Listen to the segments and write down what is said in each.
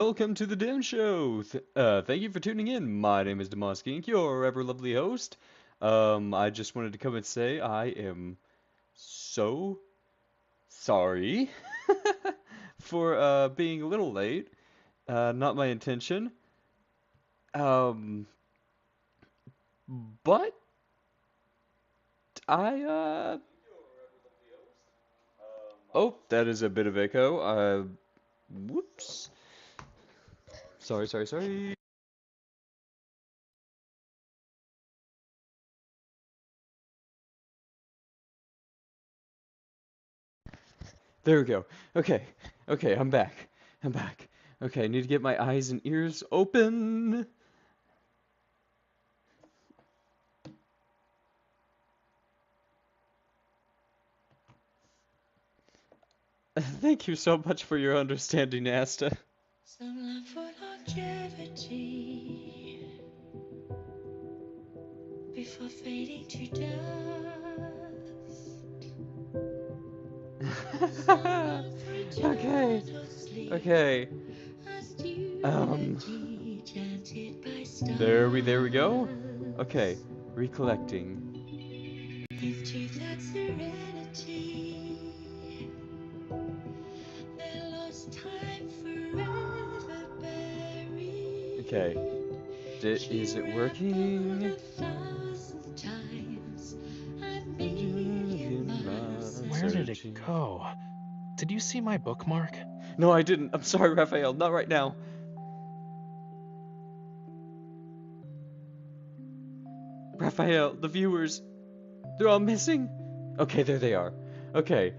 Welcome to the DimShow. Thank you for tuning in. My name is Demoski, your ever lovely host. I just wanted to come and say I am so sorry for being a little late. Not my intention. Um, but I oh, that is a bit of echo. Whoops. Sorry. There we go. Okay, I'm back. I'm back. Okay, I need to get my eyes and ears open. Thank you so much for your understanding, Asta. Some love for longevity before fading to dust. Some love for Okay, eternal sleep okay. as Um, duty chanted by stars. there we go. Okay, recollecting. Into that serenity, their lost time forever buried. Okay, is it Here echoed working? 1,000 times, a A million million miles miles Where did it searching. go? Did you see my bookmark? No, I didn't. I'm sorry, Raphael. Not right now. Raphael, the viewers, they're all missing. Okay, there they are. Okay.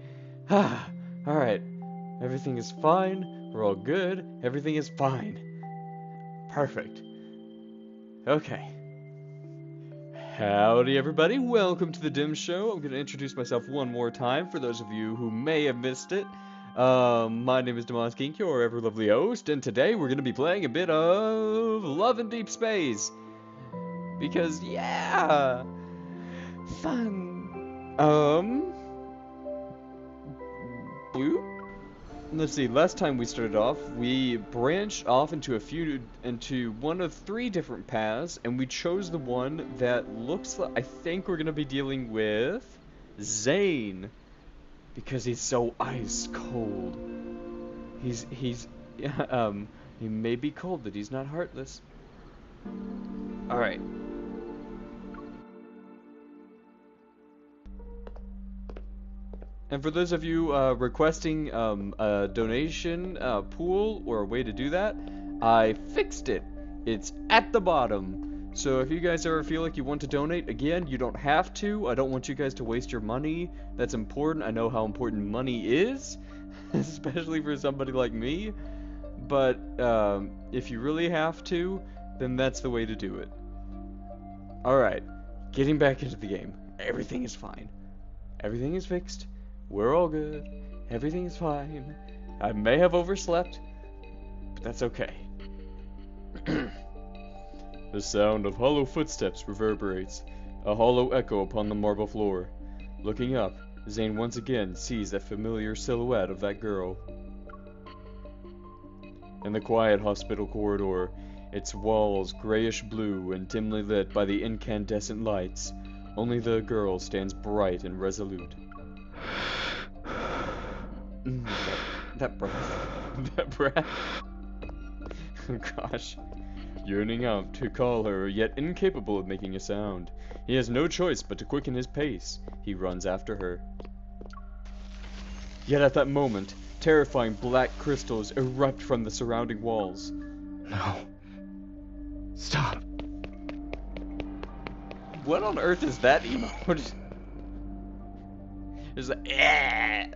Ah, all right. Everything is fine. We're all good. Everything is fine. Perfect. Okay. Howdy, everybody. Welcome to the Dim Show. I'm going to introduce myself one more time for those of you who may have missed it. My name is Demoski, your ever lovely host, and today we're going to be playing a bit of Love in Deep Space. Because, yeah, fun. Bloop. Let's see. Last time we started off, we branched off into one of three different paths, and we chose the one that looks like I think we're gonna be dealing with Zane, because he's so ice cold. He's he may be cold, but he's not heartless. All right. And for those of you requesting a donation pool or a way to do that, I fixed it. It's at the bottom. So if you guys ever feel like you want to donate, again, you don't have to. I don't want you guys to waste your money. That's important. I know how important money is, especially for somebody like me. But if you really have to, then that's the way to do it. Alright, getting back into the game. Everything is fine. Everything is fixed. We're all good. Everything is fine. I may have overslept, but that's okay. The sound of hollow footsteps reverberates, a hollow echo upon the marble floor. Looking up, Zane once again sees that familiar silhouette of that girl. In the quiet hospital corridor, its walls grayish blue and dimly lit by the incandescent lights, only the girl stands bright and resolute. That breath. That breath. Oh gosh. Yearning out to call her, yet incapable of making a sound. He has no choice but to quicken his pace. He runs after her. Yet at that moment, terrifying black crystals erupt from the surrounding walls. No. Stop. What on earth is that emote? Is that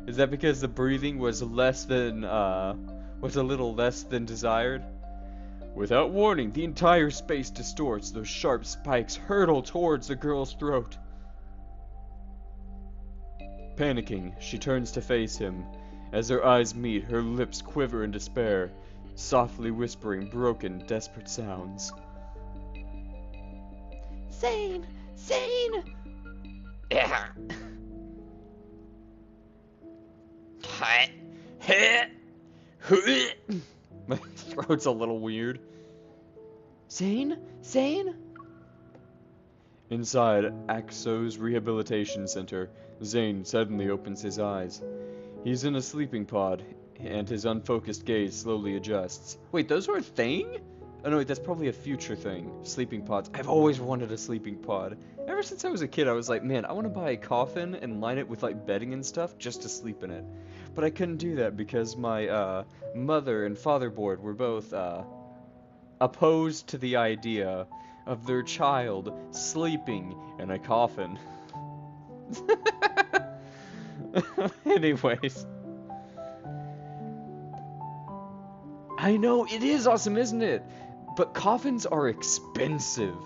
Is that because the breathing was was a little less than desired? Without warning, the entire space distorts. Those sharp spikes hurtle towards the girl's throat. Panicking, she turns to face him. As their eyes meet, her lips quiver in despair, softly whispering broken, desperate sounds. Zane! Zane! My throat's a little weird. Zane? Zane? Inside Axo's Rehabilitation Center, Zane suddenly opens his eyes. He's in a sleeping pod, and his unfocused gaze slowly adjusts. Wait, those are a thing? Oh no, wait, that's probably a future thing. Sleeping pods. I've always wanted a sleeping pod. Ever since I was a kid, I was like, man, I want to buy a coffin and line it with like bedding and stuff just to sleep in it. But I couldn't do that because my mother and father board were both opposed to the idea of their child sleeping in a coffin. Anyways. I know, it is awesome, isn't it? But coffins are expensive.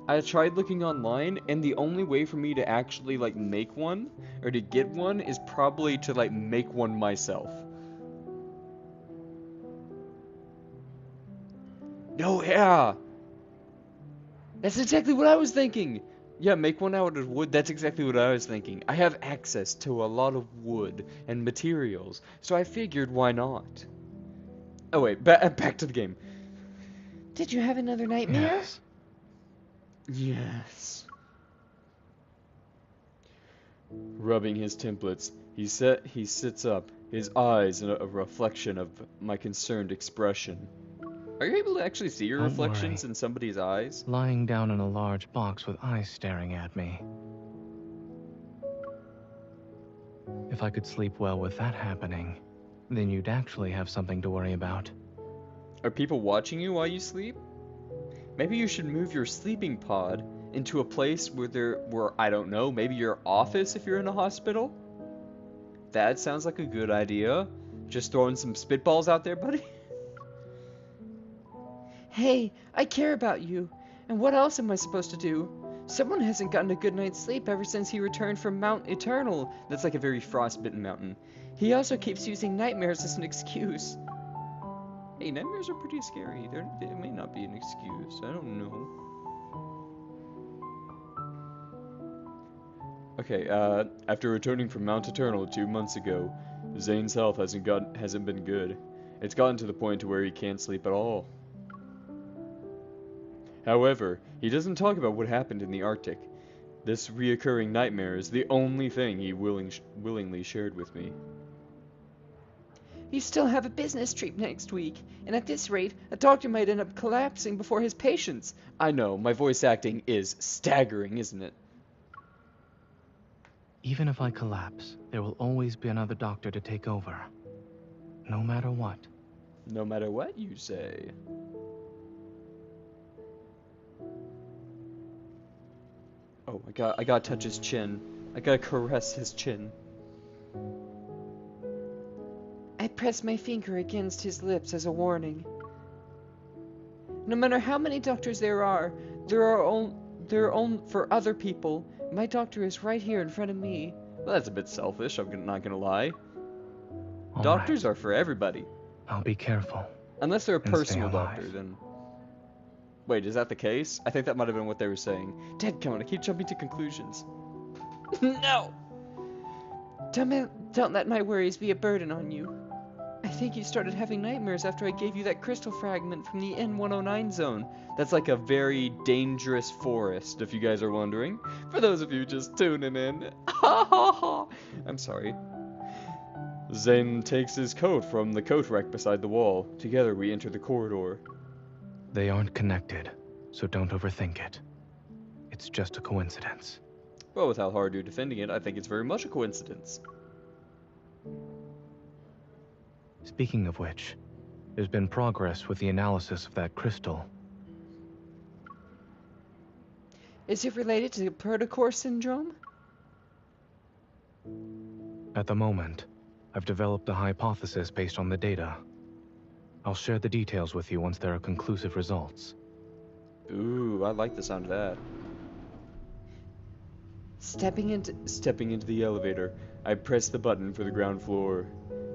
I tried looking online, and the only way for me to actually, like, make one, or to get one, is probably to, like, make one myself. No, yeah! That's exactly what I was thinking! Yeah, make one out of wood, that's exactly what I was thinking. I have access to a lot of wood and materials, so I figured why not? Oh wait, back to the game. Did you have another nightmare? Yes. Yes. Rubbing his templates, he sits up, his eyes a reflection of my concerned expression. Are you able to actually see your Don't reflections worry. in somebody's eyes? Lying down in a large box with eyes staring at me. If I could sleep well with that happening, then you'd actually have something to worry about. Are people watching you while you sleep? Maybe you should move your sleeping pod into a place where I don't know, maybe your office if you're in a hospital? That sounds like a good idea. Just throwing some spitballs out there, buddy. Hey, I care about you. And what else am I supposed to do? Someone hasn't gotten a good night's sleep ever since he returned from Mount Eternal. That's like a very frostbitten mountain. He also keeps using nightmares as an excuse. Hey, nightmares are pretty scary. They may not be an excuse. I don't know. Okay, after returning from Mount Eternal 2 months ago, Zane's health hasn't been good. It's gotten to the point to where he can't sleep at all. However, he doesn't talk about what happened in the Arctic. This reoccurring nightmare is the only thing he willingly shared with me. You still have a business trip next week, and at this rate, a doctor might end up collapsing before his patients. I know, my voice acting is staggering, isn't it? Even if I collapse, there will always be another doctor to take over. No matter what. No matter what you say. Oh, I gotta touch his chin. I gotta caress his chin. I press my finger against his lips as a warning. No matter how many doctors there are for other people. My doctor is right here in front of me. Well, that's a bit selfish, I'm not gonna lie. All Doctors right. are for everybody. I'll be careful. Unless they're a And stay personal alive. doctor, then... Wait, is that the case? I think that might have been what they were saying. Dadgummit, I keep jumping to conclusions. No! Don't let my worries be a burden on you. I think you started having nightmares after I gave you that crystal fragment from the N109 zone. That's like a very dangerous forest, if you guys are wondering. For those of you just tuning in. I'm sorry. Zane takes his coat from the coat rack beside the wall. Together we enter the corridor. They aren't connected, so don't overthink it. It's just a coincidence. Well, with how hard you're defending it, I think it's very much a coincidence. Speaking of which, there's been progress with the analysis of that crystal. Is it related to protocore syndrome? At the moment, I've developed a hypothesis based on the data. I'll share the details with you once there are conclusive results. Ooh, I like the sound of that. Stepping into the elevator, I pressed the button for the ground floor.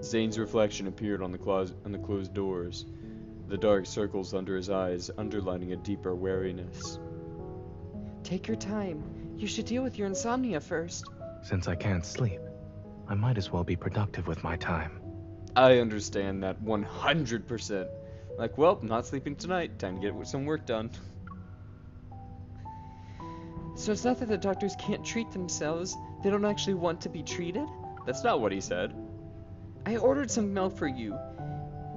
Zane's reflection appeared on the closed doors, the dark circles under his eyes underlining a deeper wariness. Take your time. You should deal with your insomnia first. Since I can't sleep, I might as well be productive with my time. I understand that 100%. Like, well, not sleeping tonight. Time to get some work done. So it's not that the doctors can't treat themselves, they don't actually want to be treated? That's not what he said. I ordered some milk for you.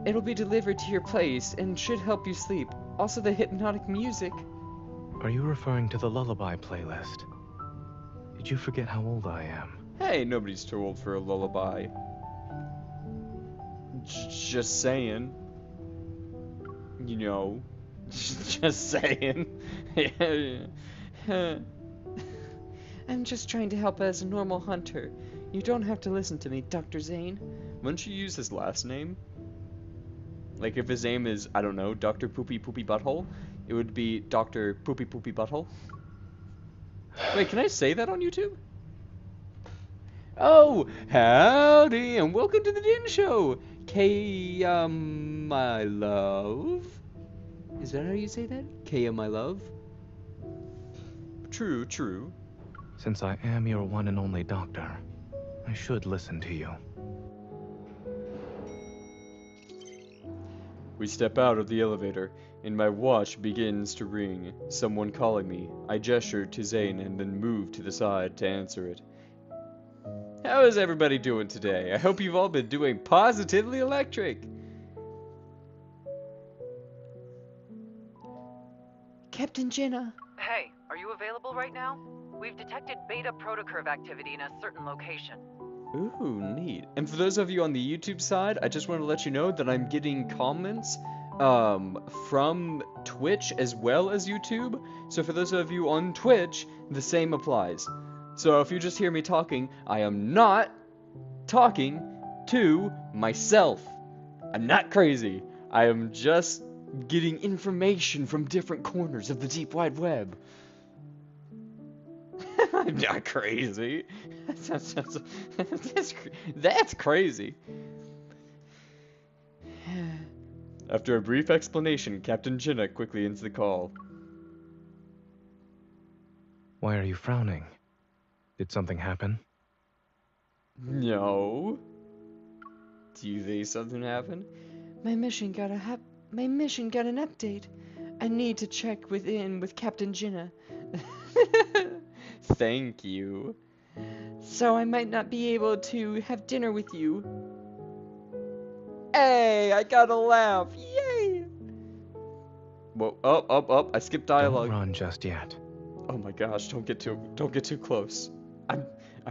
It'll be delivered to your place and should help you sleep. Also the hypnotic music. Are you referring to the lullaby playlist? Did you forget how old I am? Hey, nobody's too old for a lullaby. Just saying. You know. Just saying. I'm just trying to help as a normal hunter. You don't have to listen to me, Dr. Zane. Wouldn't you use his last name? Like if his name is, I don't know, Dr. Poopy Poopy Butthole, it would be Dr. Poopy Poopy Butthole. Wait, can I say that on YouTube? Oh, howdy, and welcome to the DimShow! My love? Is that how you say that? My love? True, true. Since I am your one and only doctor, I should listen to you. We step out of the elevator, and my watch begins to ring. Someone calling me. I gesture to Zane and then move to the side to answer it. How is everybody doing today? I hope you've all been doing positively electric. Captain Jenna. Hey, are you available right now? We've detected beta protocurve activity in a certain location. Ooh, neat. And for those of you on the YouTube side, I just want to let you know that I'm getting comments from Twitch as well as YouTube. So for those of you on Twitch, the same applies. So if you just hear me talking, I am not talking to myself. I'm not crazy. I am just getting information from different corners of the deep wide web. I'm not crazy. That's crazy. After a brief explanation, Captain Jenna quickly ends the call. Why are you frowning? Did something happen? No. Do you think something happened? My mission got an update. I need to check with Captain Jenna. Thank you. So I might not be able to have dinner with you. Hey, I got a laugh. Yay! Whoa, up. I skipped dialogue. Don't run just yet. Oh my gosh, don't get too close. I'm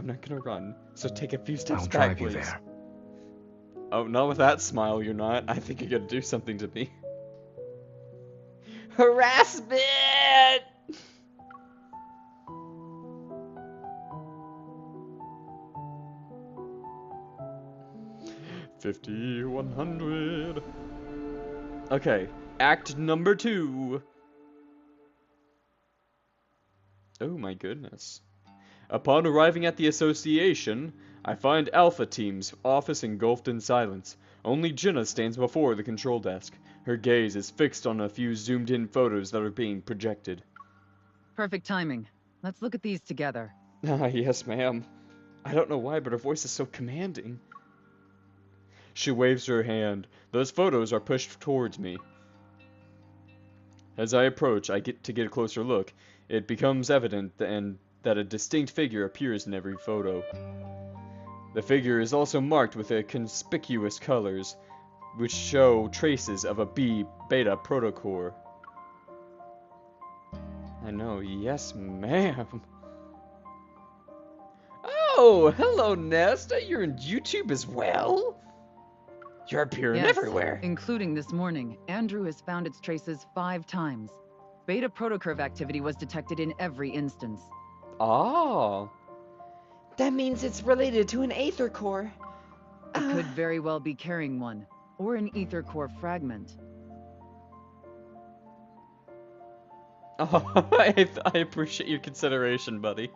not gonna run. So take a few steps I'll back, drive you please. there. Oh, not with that smile, you're not. I think you're gonna do something to me. Harassment! 5100. Okay, act number 2. Oh my goodness. Upon arriving at the association, I find Alpha Team's office engulfed in silence. Only Jenna stands before the control desk. Her gaze is fixed on a few zoomed-in photos that are being projected. Perfect timing. Let's look at these together. Ah, yes, ma'am. I don't know why, but her voice is so commanding. She waves her hand. Those photos are pushed towards me. As I approach, I get a closer look. It becomes evident that a distinct figure appears in every photo. The figure is also marked with conspicuous colors, which show traces of a beta protocore. I know, yes, ma'am. Oh, hello, Nesta. You're in YouTube as well? You're appearing Yes, everywhere. including this morning. Andrew has found its traces 5 times. Beta protocurve activity was detected in every instance. Ah. That means it's related to an aether core. It could very well be carrying one, or an ether core fragment. Oh, I appreciate your consideration, buddy.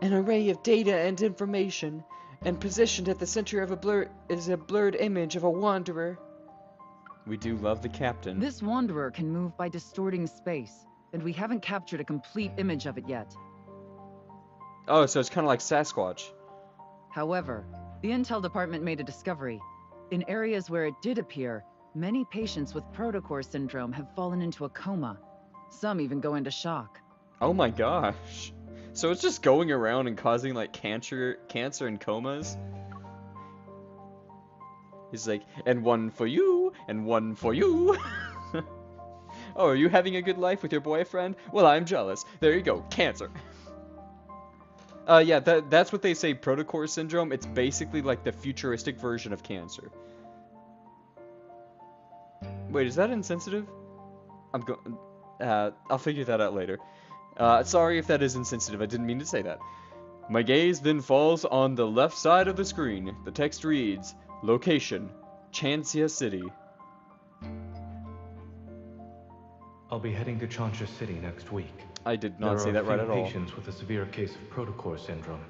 An array of data and information, and positioned at the center of a blurred image of a wanderer. We do love the captain. This wanderer can move by distorting space, and we haven't captured a complete image of it yet. Oh, so it's kind of like Sasquatch. However, the Intel department made a discovery. In areas where it did appear, many patients with protocore syndrome have fallen into a coma. Some even go into shock. Oh my gosh. So it's just going around and causing like cancer and comas. He's like, and one for you, and one for you. Oh, are you having a good life with your boyfriend? Well, I'm jealous. There you go, cancer. Yeah, that's what they say, protocore syndrome. It's basically like the futuristic version of cancer. Wait, is that insensitive? I'll figure that out later. Sorry if that is insensitive, I didn't mean to say that. My gaze then falls on the left side of the screen. The text reads, location, Chancia City. I'll be heading to Chancia City next week. I did not say that right at all. There are a few patients with a severe case of protocore syndrome,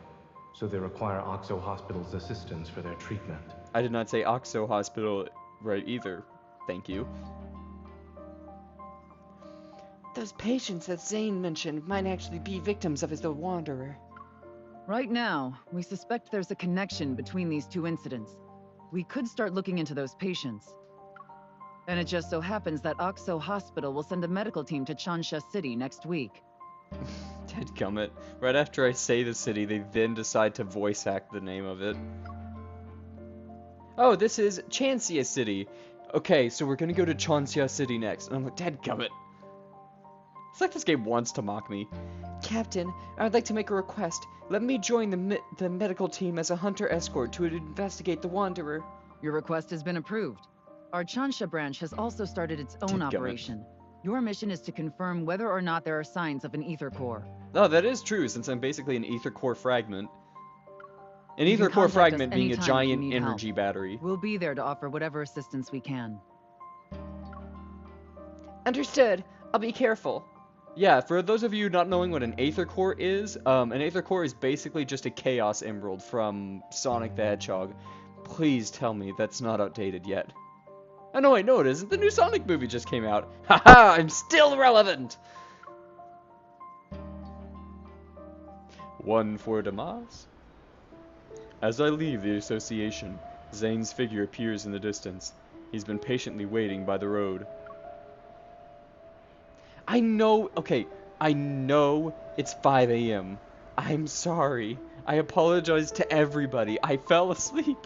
so they require Oxo Hospital's assistance for their treatment. I did not say Oxo Hospital right either. Thank you. Those patients that Zane mentioned might actually be victims of his The Wanderer. Right now, we suspect there's a connection between these two incidents. We could start looking into those patients. And it just so happens that Oxo Hospital will send a medical team to Chancia City next week. Dadgummit. Right after I say the city, they then decide to voice act the name of it. Oh, this is Chancia City. Okay, so we're gonna go to Chancia City next. And I'm like, dadgummit. It's like this game wants to mock me. Captain, I'd like to make a request. Let me join the medical team as a hunter escort to investigate the Wanderer. Your request has been approved. Our Chancia branch has also started its own Dadgummit. operation. Your mission is to confirm whether or not there are signs of an ether core. Oh, that is true, since I'm basically an ether core fragment. An You ether can core contact us fragment being a anytime if you giant need energy help. battery. We'll be there to offer whatever assistance we can. Understood. I'll be careful. Yeah, for those of you not knowing what an Aether Core is, an Aether Core is basically just a Chaos Emerald from Sonic the Hedgehog. Please tell me that's not outdated yet. Oh no, wait, no it isn't. The new Sonic movie just came out. Haha, I'm still relevant! One for Damas. As I leave the association, Zane's figure appears in the distance. He's been patiently waiting by the road. I know it's 5 a.m. I'm sorry. I apologize to everybody. I fell asleep.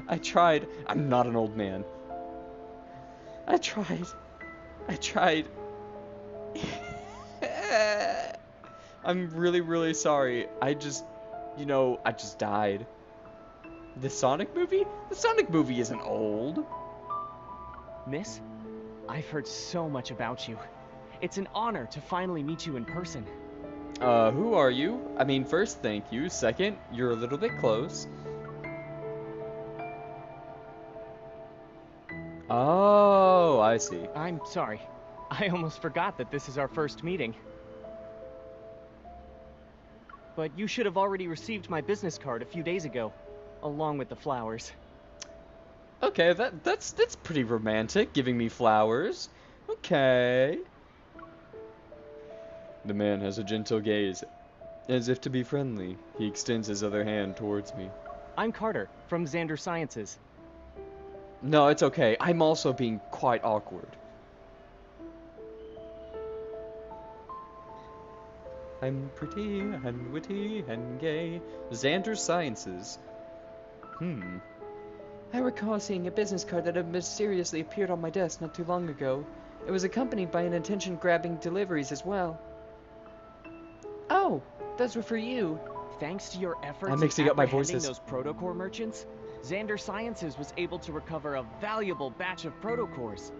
I tried. I'm not an old man. I tried. I'm really, really sorry. I just died. The Sonic movie? The Sonic movie isn't old. Miss, I've heard so much about you. It's an honor to finally meet you in person. Who are you? I mean, first, thank you. Second, you're a little bit close. Oh, I see. I'm sorry. I almost forgot that this is our first meeting. But you should have already received my business card a few days ago, along with the flowers. Okay, that's pretty romantic, giving me flowers. Okay. The man has a gentle gaze. As if to be friendly, he extends his other hand towards me. I'm Carter, from Xander Sciences. No, it's okay. I'm also being quite awkward. I'm pretty and witty and gay. Xander Sciences. I recall seeing a business card that had mysteriously appeared on my desk not too long ago. It was accompanied by an attention-grabbing deliveries as well. Oh, those were for you. Thanks to your efforts I'm mixing in up my apprehending voices. those protocore merchants, Xander Sciences was able to recover a valuable batch of protocores.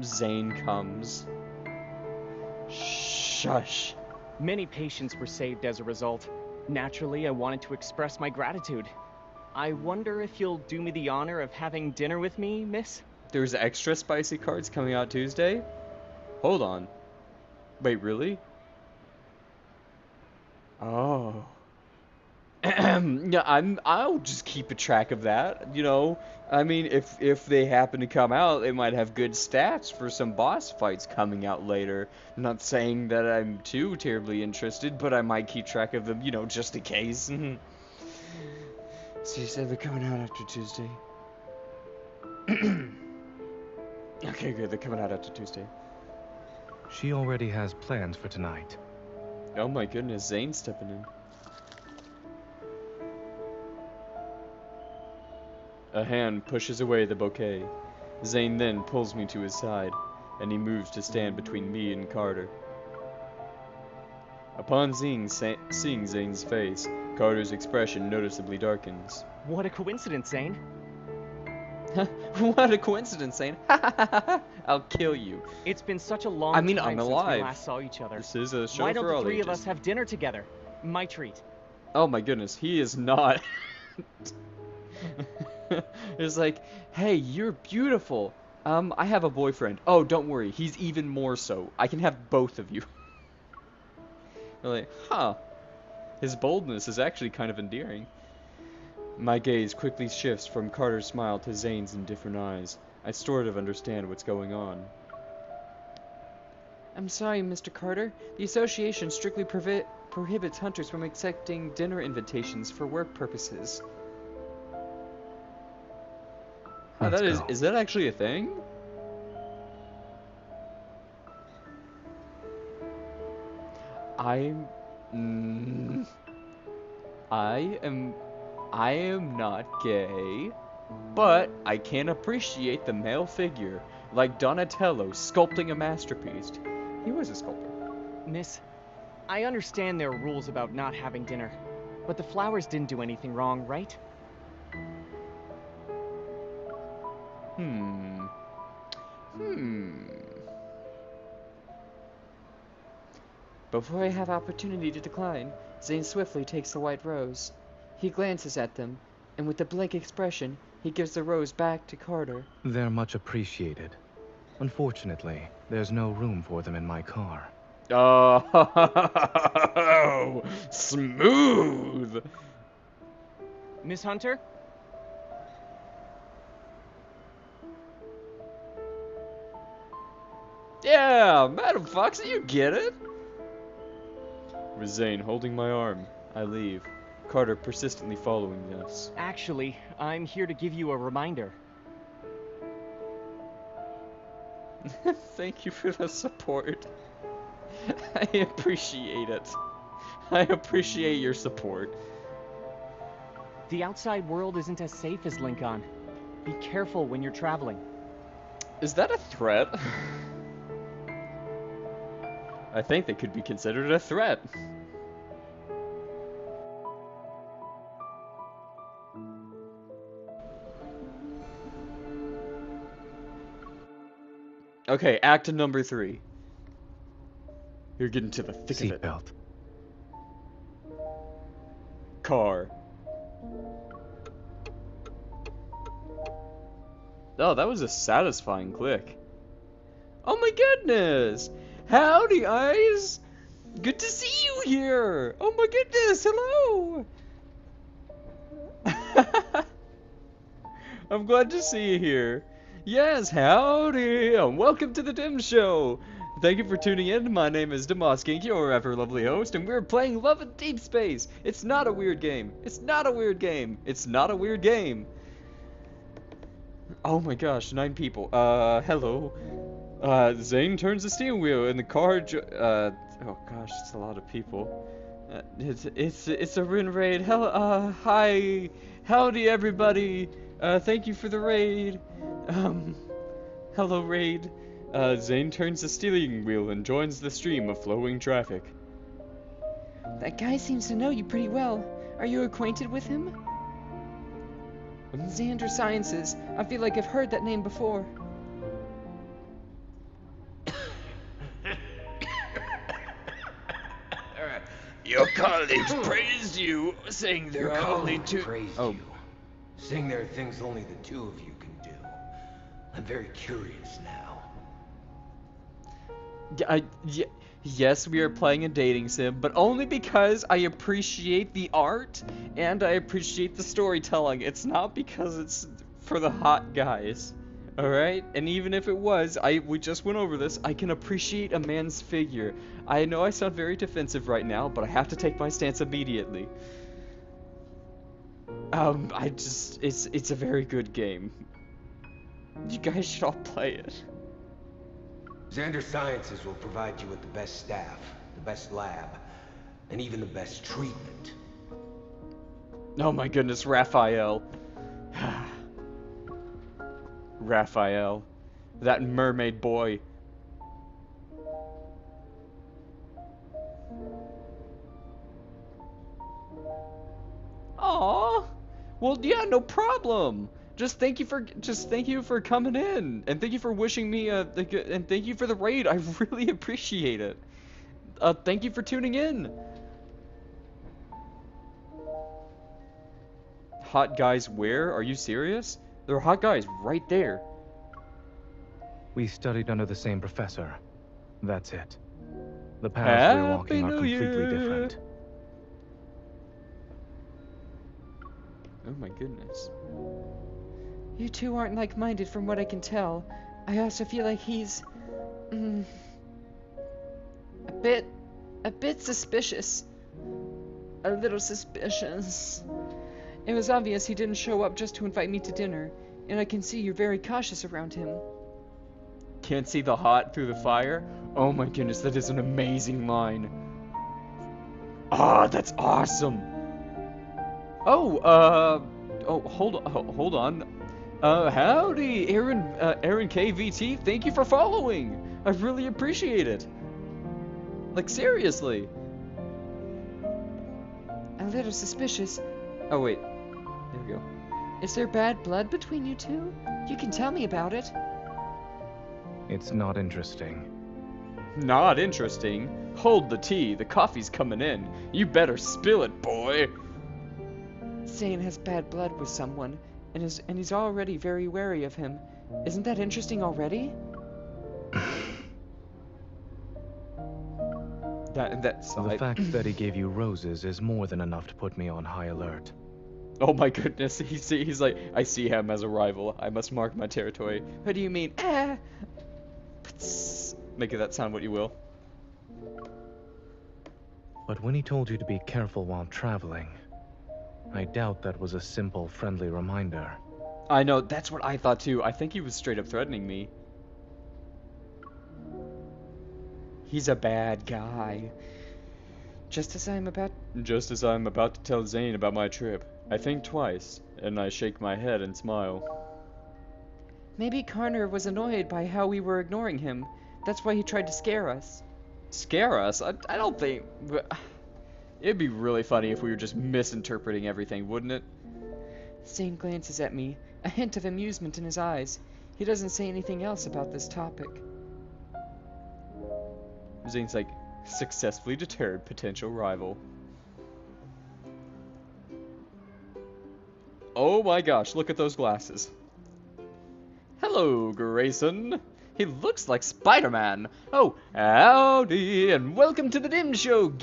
Zane comes. Shush. Many patients were saved as a result. Naturally, I wanted to express my gratitude. I wonder if you'll do me the honor of having dinner with me, miss? There's extra spicy cards coming out Tuesday? Hold on. Wait, really? Oh. Yeah, I'll just keep a track of that, you know. I mean, if they happen to come out, they might have good stats for some boss fights coming out later. I'm not saying that I'm too terribly interested, but I might keep track of them, you know, just in case. So you said they're coming out after Tuesday. Okay, good. They're coming out after Tuesday. She already has plans for tonight. Oh my goodness, Zane's stepping in. A hand pushes away the bouquet. Zane then pulls me to his side, and he moves to stand between me and Carter. Upon seeing Zane's face, Carter's expression noticeably darkens. What a coincidence, Zane. What a coincidence, Zane. I'll kill you. It's been such a long I'm time since alive. we last saw each other. This is a show Why for don't the all three ages. of us have dinner together? My treat. Oh my goodness, he is not. It's like, hey, you're beautiful. I have a boyfriend. Oh, don't worry, he's even more so. I can have both of you. You're like, huh. His boldness is actually kind of endearing. My gaze quickly shifts from Carter's smile to Zane's indifferent eyes. I sort of understand what's going on. I'm sorry, Mr. Carter. The association strictly prohibits hunters from accepting dinner invitations for work purposes. Oh, Let's that go. is that actually a thing? I am not gay, but I can appreciate the male figure, like Donatello sculpting a masterpiece. He was a sculptor. Miss, I understand there are rules about not having dinner, but the flowers didn't do anything wrong, right? Before I have opportunity to decline, Zane swiftly takes the white rose. He glances at them, and with a blank expression, he gives the rose back to Carter. They're much appreciated. Unfortunately, there's no room for them in my car. Oh, smooth. Miss Hunter? Yeah, Madam Foxy, you get it? With Zane holding my arm, I leave. Carter persistently following us. Actually, I'm here to give you a reminder. Thank you for the support. I appreciate it. I appreciate your support. The outside world isn't as safe as Lincoln. Be careful when you're traveling. Is that a threat? I think that could be considered a threat. Okay, act number 3. You're getting to the thick of it. Seatbelt. Car. Oh, that was a satisfying click. Oh my goodness! Howdy, eyes! Good to see you here! Oh my goodness, hello! I'm glad to see you here. Yes, howdy, and welcome to the DimShow. Thank you for tuning in. My name is Demoskinky, your ever lovely host, and we're playing Love in Deep Space. It's not a weird game. It's not a weird game. It's not a weird game. Oh my gosh, 9 people. Hello. Zane turns the steering wheel, and the car. Oh gosh, it's a lot of people. It's a Rin raid. Hi, howdy everybody. Thank you for the raid. Hello raid. Zane turns the steering wheel and joins the stream of flowing traffic. That guy seems to know you pretty well. Are you acquainted with him? Xander Sciences. I feel like I've heard that name before. Your colleagues praised you, saying they're Your only colleagues two. praised Oh, you, saying there are things only the two of you can do. I'm very curious now. Yes, we are playing a dating sim, but only because I appreciate the art and I appreciate the storytelling. It's not because it's for the hot guys. Alright? And even if it was, we just went over this, I can appreciate a man's figure. I know I sound very defensive right now, but I have to take my stance immediately. It's a very good game. You guys should all play it. Xander Sciences will provide you with the best staff, the best lab, and even the best treatment. Oh my goodness, Raphael. Raphael. That mermaid boy. Aww. Well, yeah, no problem. Just thank you for coming in, and thank you for wishing me and thank you for the raid. I really appreciate it. Thank you for tuning in. Hot guys where? Are you serious? There are hot guys right there. We studied under the same professor. That's it. The paths we're walking are completely different. Oh my goodness. You two aren't like-minded from what I can tell. I also feel like he's... a bit suspicious. A little suspicious. It was obvious he didn't show up just to invite me to dinner, and I can see you're very cautious around him. Can't see the hot through the fire? Oh my goodness, that is an amazing line. Ah, that's awesome. Oh, hold on. Howdy, Aaron KVT. Thank you for following. I really appreciate it. Like, seriously. A little suspicious. Oh, wait. There we go. Is there bad blood between you two? You can tell me about it. It's not interesting. Not interesting? Hold the tea. The coffee's coming in. You better spill it, boy. Zane has bad blood with someone, and he's already very wary of him. Isn't that interesting already? The fact that he gave you roses is more than enough to put me on high alert. Oh my goodness, he's like, I see him as a rival. I must mark my territory. What do you mean? Make that sound what you will. But when he told you to be careful while traveling, I doubt that was a simple, friendly reminder. I know, that's what I thought too. I think he was straight up threatening me. He's a bad guy. Just as I'm about to tell Zane about my trip, I think twice, and I shake my head and smile. Maybe Connor was annoyed by how we were ignoring him. That's why he tried to scare us. Scare us? I don't think... It'd be really funny if we were just misinterpreting everything, wouldn't it? Zane glances at me, a hint of amusement in his eyes. He doesn't say anything else about this topic. Zane's like, successfully deterred potential rival. Oh my gosh, look at those glasses. Hello, Grayson. He looks like Spider-Man. Oh, howdy, and welcome to the DimShow,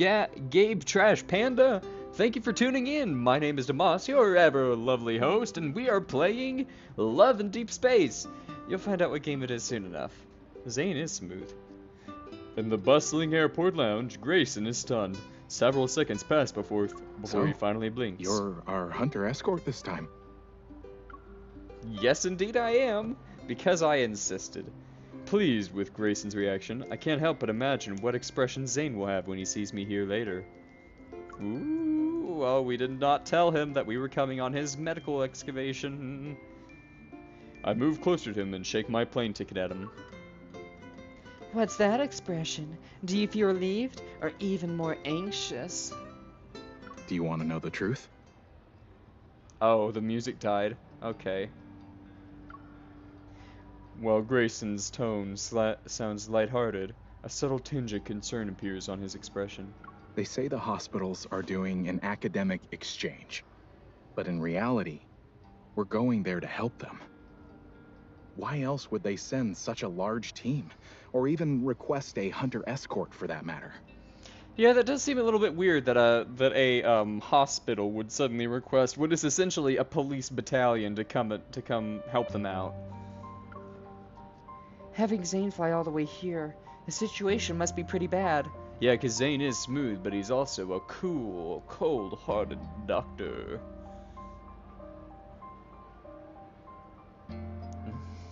Gabe Trash Panda. Thank you for tuning in. My name is Damas, your ever lovely host, and we are playing Love in Deep Space. You'll find out what game it is soon enough. Zane is smooth. In the bustling airport lounge, Grayson is stunned. Several seconds pass before he finally blinks. You're our hunter escort this time. Yes, indeed I am, because I insisted. Pleased with Grayson's reaction, I can't help but imagine what expression Zane will have when he sees me here later. Ooh, well, we did not tell him that we were coming on his medical excavation. I move closer to him and shake my plane ticket at him. What's that expression? Do you feel relieved or even more anxious? Do you want to know the truth? Oh, the music died. Okay. While Grayson's tone sounds lighthearted, a subtle tinge of concern appears on his expression. They say the hospitals are doing an academic exchange. But in reality, we're going there to help them. Why else would they send such a large team? Or even request a hunter escort for that matter? Yeah, that does seem a little bit weird that a hospital would suddenly request what is essentially a police battalion to come help them out. Having Zane fly all the way here, the situation must be pretty bad. Yeah, 'cause Zane is smooth, but he's also a cool, cold-hearted doctor.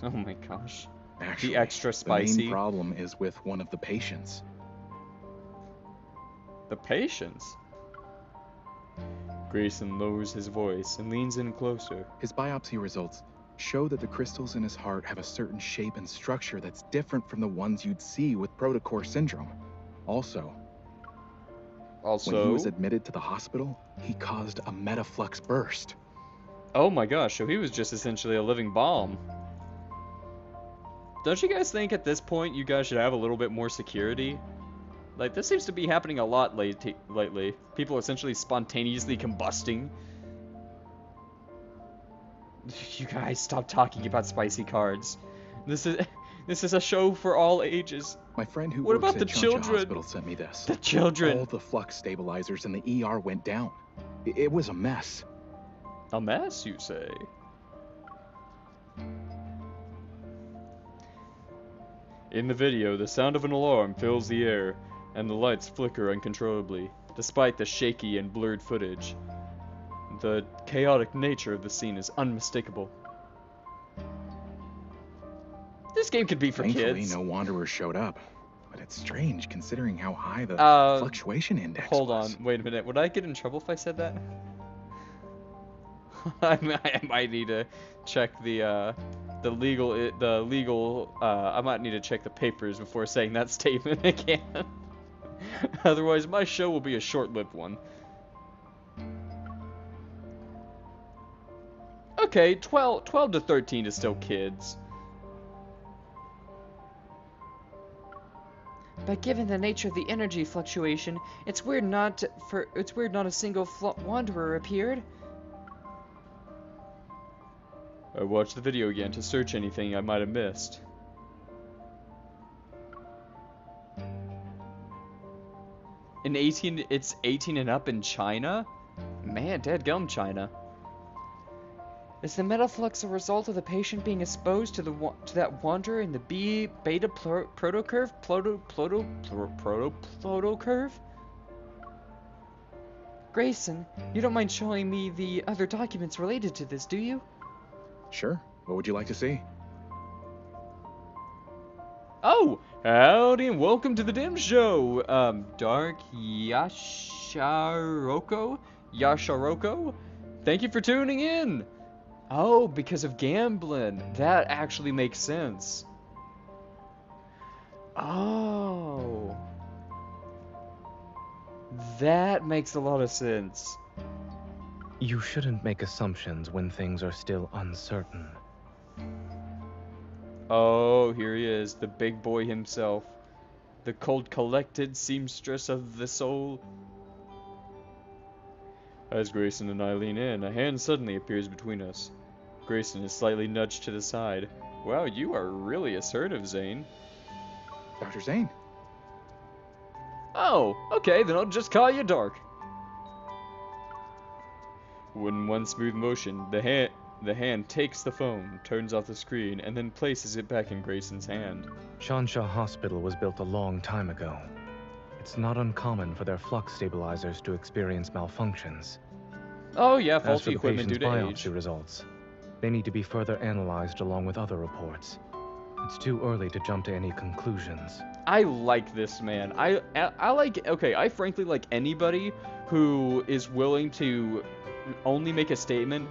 Oh my gosh. Actually, The extra the spicy. main problem is with one of the patients. The patience. Grayson lowers his voice and leans in closer. His biopsy results show that the crystals in his heart have a certain shape and structure that's different from the ones you'd see with protocore syndrome. Also, when he was admitted to the hospital, he caused a metaflux burst. Oh my gosh, so he was just essentially a living bomb. Don't you guys think at this point you guys should have a little bit more security? Like, this seems to be happening a lot lately. People essentially spontaneously combusting. You guys stop talking about spicy cards. This is a show for all ages. My friend who What works about the at Changsha children? Hospital sent me this. The children. All the flux stabilizers in the ER went down. It was a mess. A mess, you say? In the video, the sound of an alarm fills the air, and the lights flicker uncontrollably, despite the shaky and blurred footage. The chaotic nature of the scene is unmistakable. This game could be for Thankfully, kids. no wanderers showed up. But it's strange considering how high the fluctuation index Hold was. on, wait a minute. Would I get in trouble if I said that? I might need to check the legal. I might need to check the papers before saying that statement again. Otherwise, my show will be a short-lived one. Okay, 12 to 13 is still kids. But given the nature of the energy fluctuation, it's weird not a single wanderer appeared. I watched the video again to search anything I might have missed. It's 18 and up in China? Man, dadgum China. Is the metaflux a result of the patient being exposed to that wanderer in the beta protocurve? Protocurve? Grayson, you don't mind showing me the other documents related to this, do you? Sure. What would you like to see? Oh, howdy and welcome to the DimShow. Dark Yasharoko? Thank you for tuning in. Oh, because of gambling. That actually makes sense. Oh. That makes a lot of sense. You shouldn't make assumptions when things are still uncertain. Oh, here he is, the big boy himself. The cold, collected seamstress of the soul. As Grayson and I lean in, a hand suddenly appears between us. Grayson is slightly nudged to the side. Wow, you are really assertive, Zane. Dr. Zane? Oh, okay, then I'll just call you Dark. In one smooth motion, the hand takes the phone, turns off the screen, and then places it back in Grayson's hand. Changsha Hospital was built a long time ago. It's not uncommon for their flux stabilizers to experience malfunctions. Oh yeah, As for faulty the equipment due patient's to age. biopsy results, they need to be further analyzed along with other reports. It's too early to jump to any conclusions. I like this man. I like, okay, I frankly like anybody who is willing to only make a statement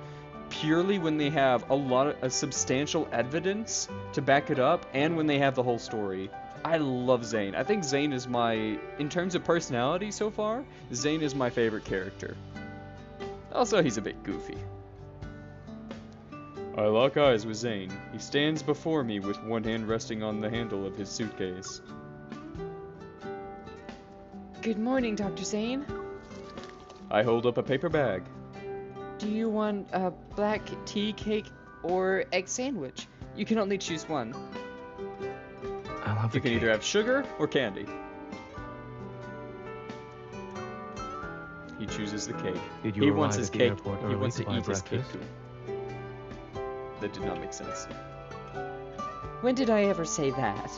purely when they have a substantial evidence to back it up and when they have the whole story. I love Zane. I think Zane is in terms of personality so far, Zane is my favorite character. Also, he's a bit goofy. I lock eyes with Zane. He stands before me with one hand resting on the handle of his suitcase. Good morning, Dr. Zane. I hold up a paper bag. Do you want a black tea cake or egg sandwich? You can only choose one. I'll have the You can cake. either have sugar or candy. He chooses the cake. Did you He arrive wants his at the cake. airport He early wants to to buy eat his cake breakfast? too. That did not make sense. When did I ever say that?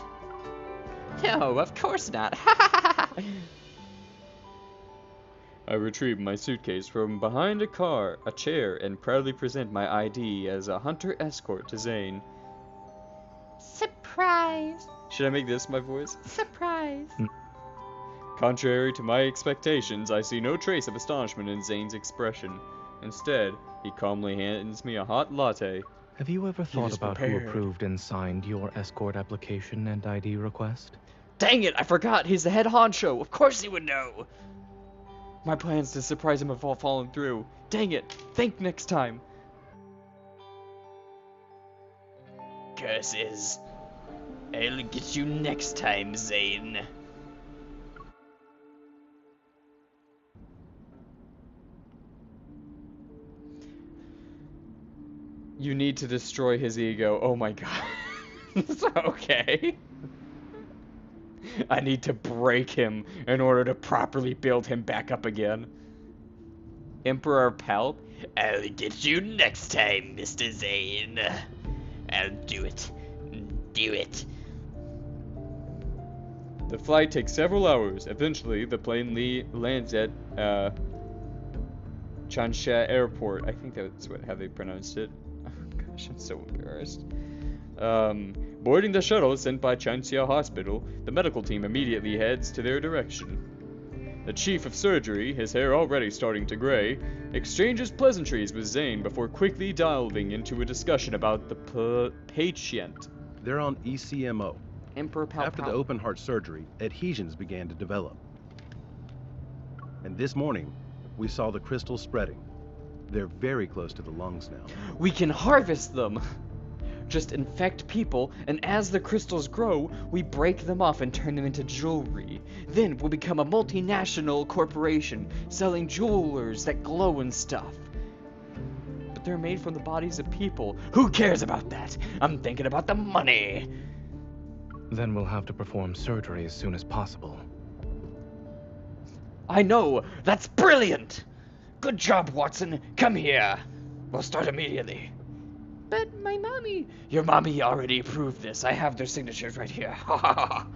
No, of course not. I retrieve my suitcase from behind a chair, and proudly present my ID as a hunter escort to Zane. Surprise! Should I make this my voice? Surprise! Contrary to my expectations, I see no trace of astonishment in Zane's expression. Instead, he calmly hands me a hot latte. Have you ever thought is about who prepared. approved and signed your escort application and ID request? Dang it, I forgot! He's the head honcho! Of course he would know! My plans to surprise him have all fallen through. Dang it! Think next time! Curses. I'll get you next time, Zane. You need to destroy his ego. Oh my god. Okay. I need to break him in order to properly build him back up again. Emperor Palp? I'll get you next time, Mr. Zane. I'll do it. Do it. The flight takes several hours. Eventually, the plane lands at Changsha Airport. I think that's how they pronounced it. Oh, gosh, I'm so embarrassed. Boarding the shuttle sent by Changsha Hospital, the medical team immediately heads to their direction. The chief of surgery, his hair already starting to gray, exchanges pleasantries with Zane before quickly delving into a discussion about the patient. They're on ECMO. Emperor Palp. After the open heart surgery, adhesions began to develop. And this morning, we saw the crystals spreading. They're very close to the lungs now. We can harvest them! Just infect people, and as the crystals grow, we break them off and turn them into jewelry. Then we'll become a multinational corporation, selling jewelers that glow and stuff. But they're made from the bodies of people. Who cares about that? I'm thinking about the money! Then we'll have to perform surgery as soon as possible. I know! That's brilliant! Good job, Watson. Come here. We'll start immediately. But my mommy... Your mommy already approved this. I have their signatures right here. Ha ha ha.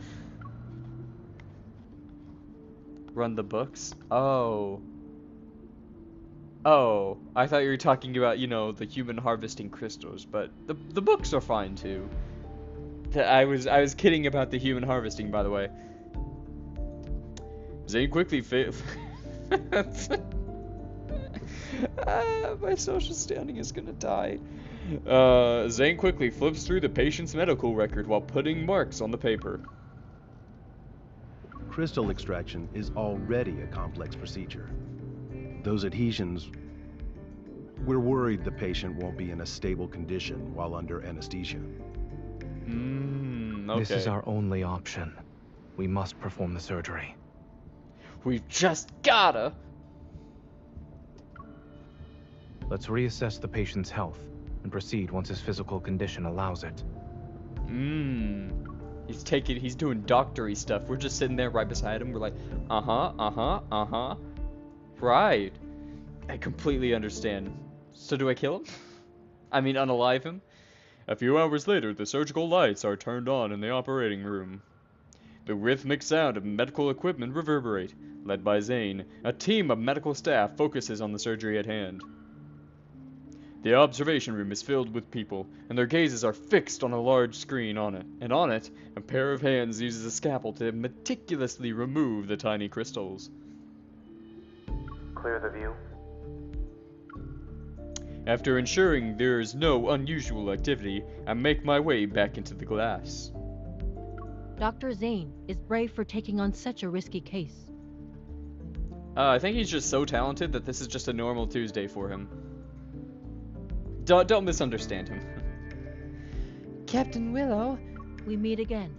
Run the books? Oh. Oh. I thought you were talking about, you know, the human harvesting crystals, but the books are fine too. I was kidding about the human harvesting, by the way. Zane quickly my social standing is gonna die. Zane quickly flips through the patient's medical record while putting marks on the paper. Crystal extraction is already a complex procedure. Those adhesions, we're worried the patient won't be in a stable condition while under anesthesia. Okay. This is our only option. We must perform the surgery. We've just gotta. Let's reassess the patient's health and proceed once his physical condition allows it. He's doing doctory stuff. We're just sitting there right beside him. We're like, right. I completely understand. So do I kill him? I mean, unalive him? A few hours later, the surgical lights are turned on in the operating room. The rhythmic sound of medical equipment reverberate. Led by Zane, a team of medical staff focuses on the surgery at hand. The observation room is filled with people, and their gazes are fixed on a large screen on it, and on it, a pair of hands uses a scalpel to meticulously remove the tiny crystals. Clear the view. After ensuring there is no unusual activity, I make my way back into the glass. Dr. Zane is brave for taking on such a risky case. I think he's just so talented that this is just a normal Tuesday for him. Don't misunderstand him. Captain Willow. We meet again.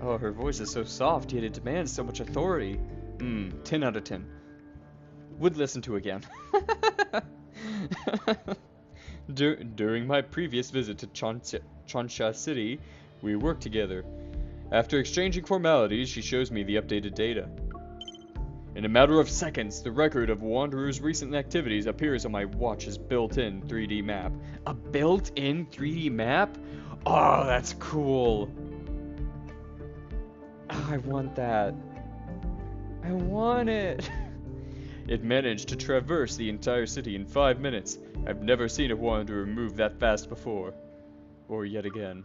Oh, her voice is so soft, yet it demands so much authority. 10 out of 10. Would listen to again. During my previous visit to Chansha City, we worked together. After exchanging formalities, she shows me the updated data. In a matter of seconds, the record of Wanderer's recent activities appears on my watch's built-in 3D map. A built-in 3D map? Oh, that's cool. Oh, I want that. I want it. It managed to traverse the entire city in 5 minutes. I've never seen a Wanderer move that fast before. Or yet again.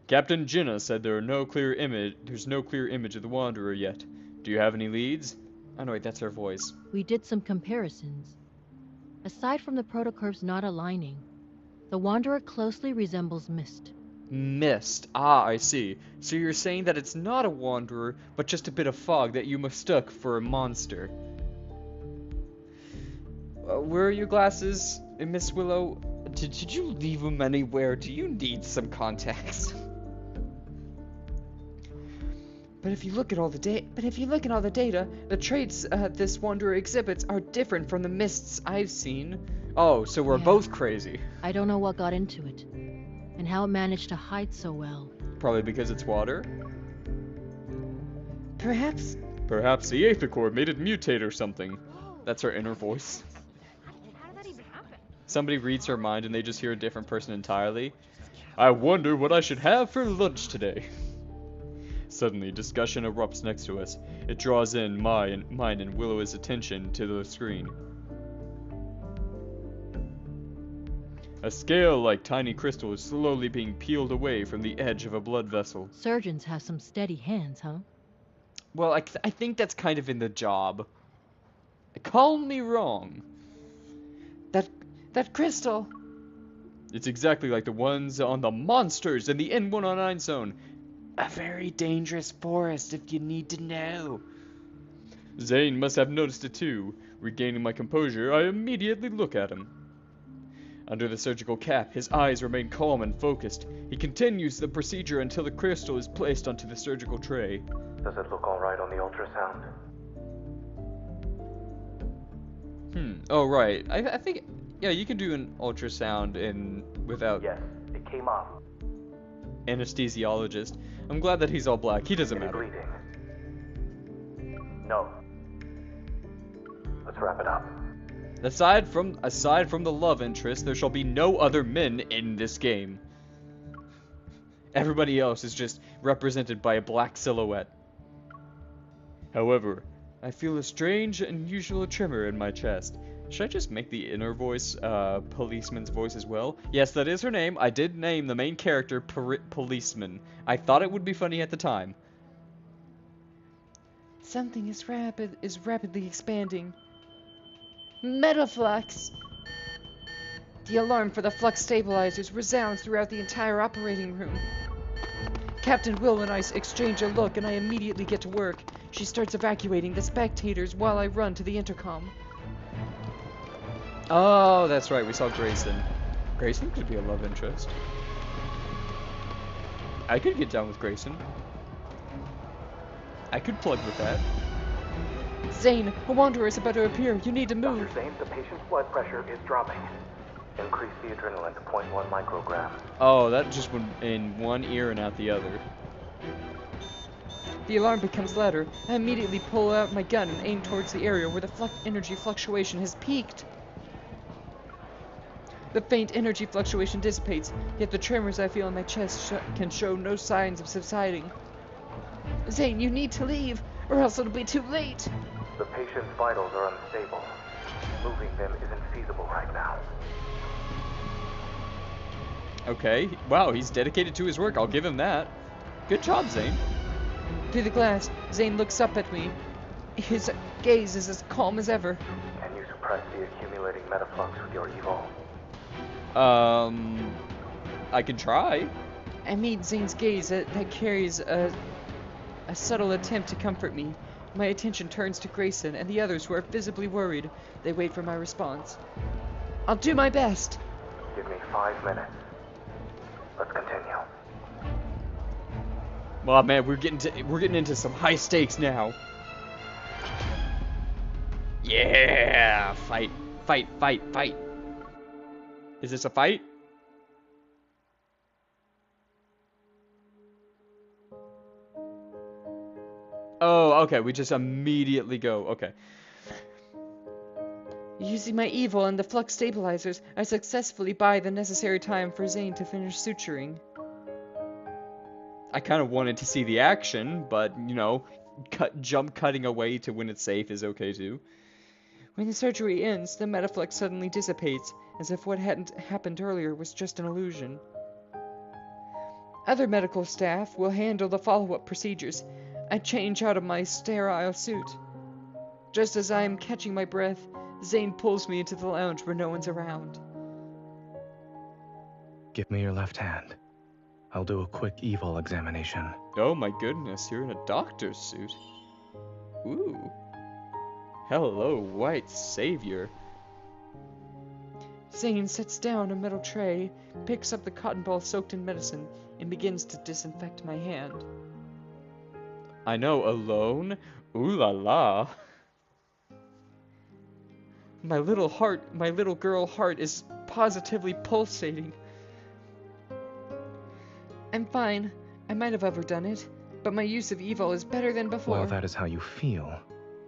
Captain Jinnah said there's no clear image of the Wanderer yet. Do you have any leads? Oh no, wait, that's her voice. We did some comparisons. Aside from the protocurves not aligning, the Wanderer closely resembles Mist. Mist. Ah, I see. So you're saying that it's not a Wanderer, but just a bit of fog that you mistook for a monster. Where are your glasses, Miss Willow? Did you leave them anywhere? Do you need some context? But if you look at all the data, the traits this Wanderer exhibits are different from the Mists I've seen. Oh, so we're Yeah. both crazy. I don't know what got into it, and how it managed to hide so well. Probably because it's water. Perhaps. Perhaps the Aether Core made it mutate or something. That's her inner voice. How did that even happen? Somebody reads her mind and they just hear a different person entirely. I wonder what I should have for lunch today. Suddenly, discussion erupts next to us. It draws in mine and Willow's attention to the screen. A scale like tiny crystal is slowly being peeled away from the edge of a blood vessel. Surgeons have some steady hands, huh? Well, I think that's kind of in the job. Call me wrong. That crystal. It's exactly like the ones on the monsters in the N109 zone. A very dangerous forest if you need to know. Zane must have noticed it too. Regaining my composure, I immediately look at him. Under the surgical cap, his eyes remain calm and focused. He continues the procedure until the crystal is placed onto the surgical tray. Does it look alright on the ultrasound? Oh, right. I think, yeah, you can do an ultrasound without Yes, it came up. anesthesiologist. I'm glad that he's all black. He doesn't matter. Bleeding. No. Let's wrap it up. Aside from the love interest, there shall be no other men in this game. Everybody else is just represented by a black silhouette. However, I feel a strange, unusual tremor in my chest. Should I just make the inner voice, policeman's voice as well? Yes, that is her name. I did name the main character Policeman. I thought it would be funny at the time. Something is rapidly expanding. Metaflux! The alarm for the flux stabilizers resounds throughout the entire operating room. Captain Will and I exchange a look, and I immediately get to work. She starts evacuating the spectators while I run to the intercom. Oh, that's right, we saw Grayson. Grayson could be a love interest. I could get down with Grayson. I could plug with that. Zane, a Wanderer is about to appear. You need to move. Dr. Zane, the patient's blood pressure is dropping. Increase the adrenaline to 0.1 microgram. Oh, that just went in one ear and out the other. The alarm becomes louder. I immediately pull out my gun and aim towards the area where the energy fluctuation has peaked. The faint energy fluctuation dissipates, yet the tremors I feel in my chest can show no signs of subsiding. Zane, you need to leave, or else it'll be too late. The patient's vitals are unstable. Moving them isn't feasible right now. Okay, wow, he's dedicated to his work. I'll give him that. Good job, Zane. Through the glass, Zane looks up at me. His gaze is as calm as ever. Can you suppress the accumulating metaflux with your evil? I can try. I meet Zane's gaze that carries a subtle attempt to comfort me. My attention turns to Grayson and the others who are visibly worried. They wait for my response. I'll do my best. Give me 5 minutes. Let's continue. Well, man, we're getting into some high stakes now. Yeah, fight, fight, fight, fight. Is this a fight? Oh, okay, we just immediately go. Okay. Using my evil and the flux stabilizers, I successfully buy the necessary time for Zane to finish suturing. I kind of wanted to see the action, but, you know, jump cutting away to when it's safe is okay too. When the surgery ends, the metaflux suddenly dissipates, as if what hadn't happened earlier was just an illusion. Other medical staff will handle the follow-up procedures. I change out of my sterile suit. Just as I am catching my breath, Zane pulls me into the lounge where no one's around. Give me your left hand. I'll do a quick evil examination. Oh my goodness, you're in a doctor's suit. Ooh. Hello, white savior. Zane sets down a metal tray, picks up the cotton ball soaked in medicine, and begins to disinfect my hand. I know, alone? Ooh la la. My little girl heart is positively pulsating. I'm fine. I might have overdone it, but my use of evil is better than before. While that is how you feel,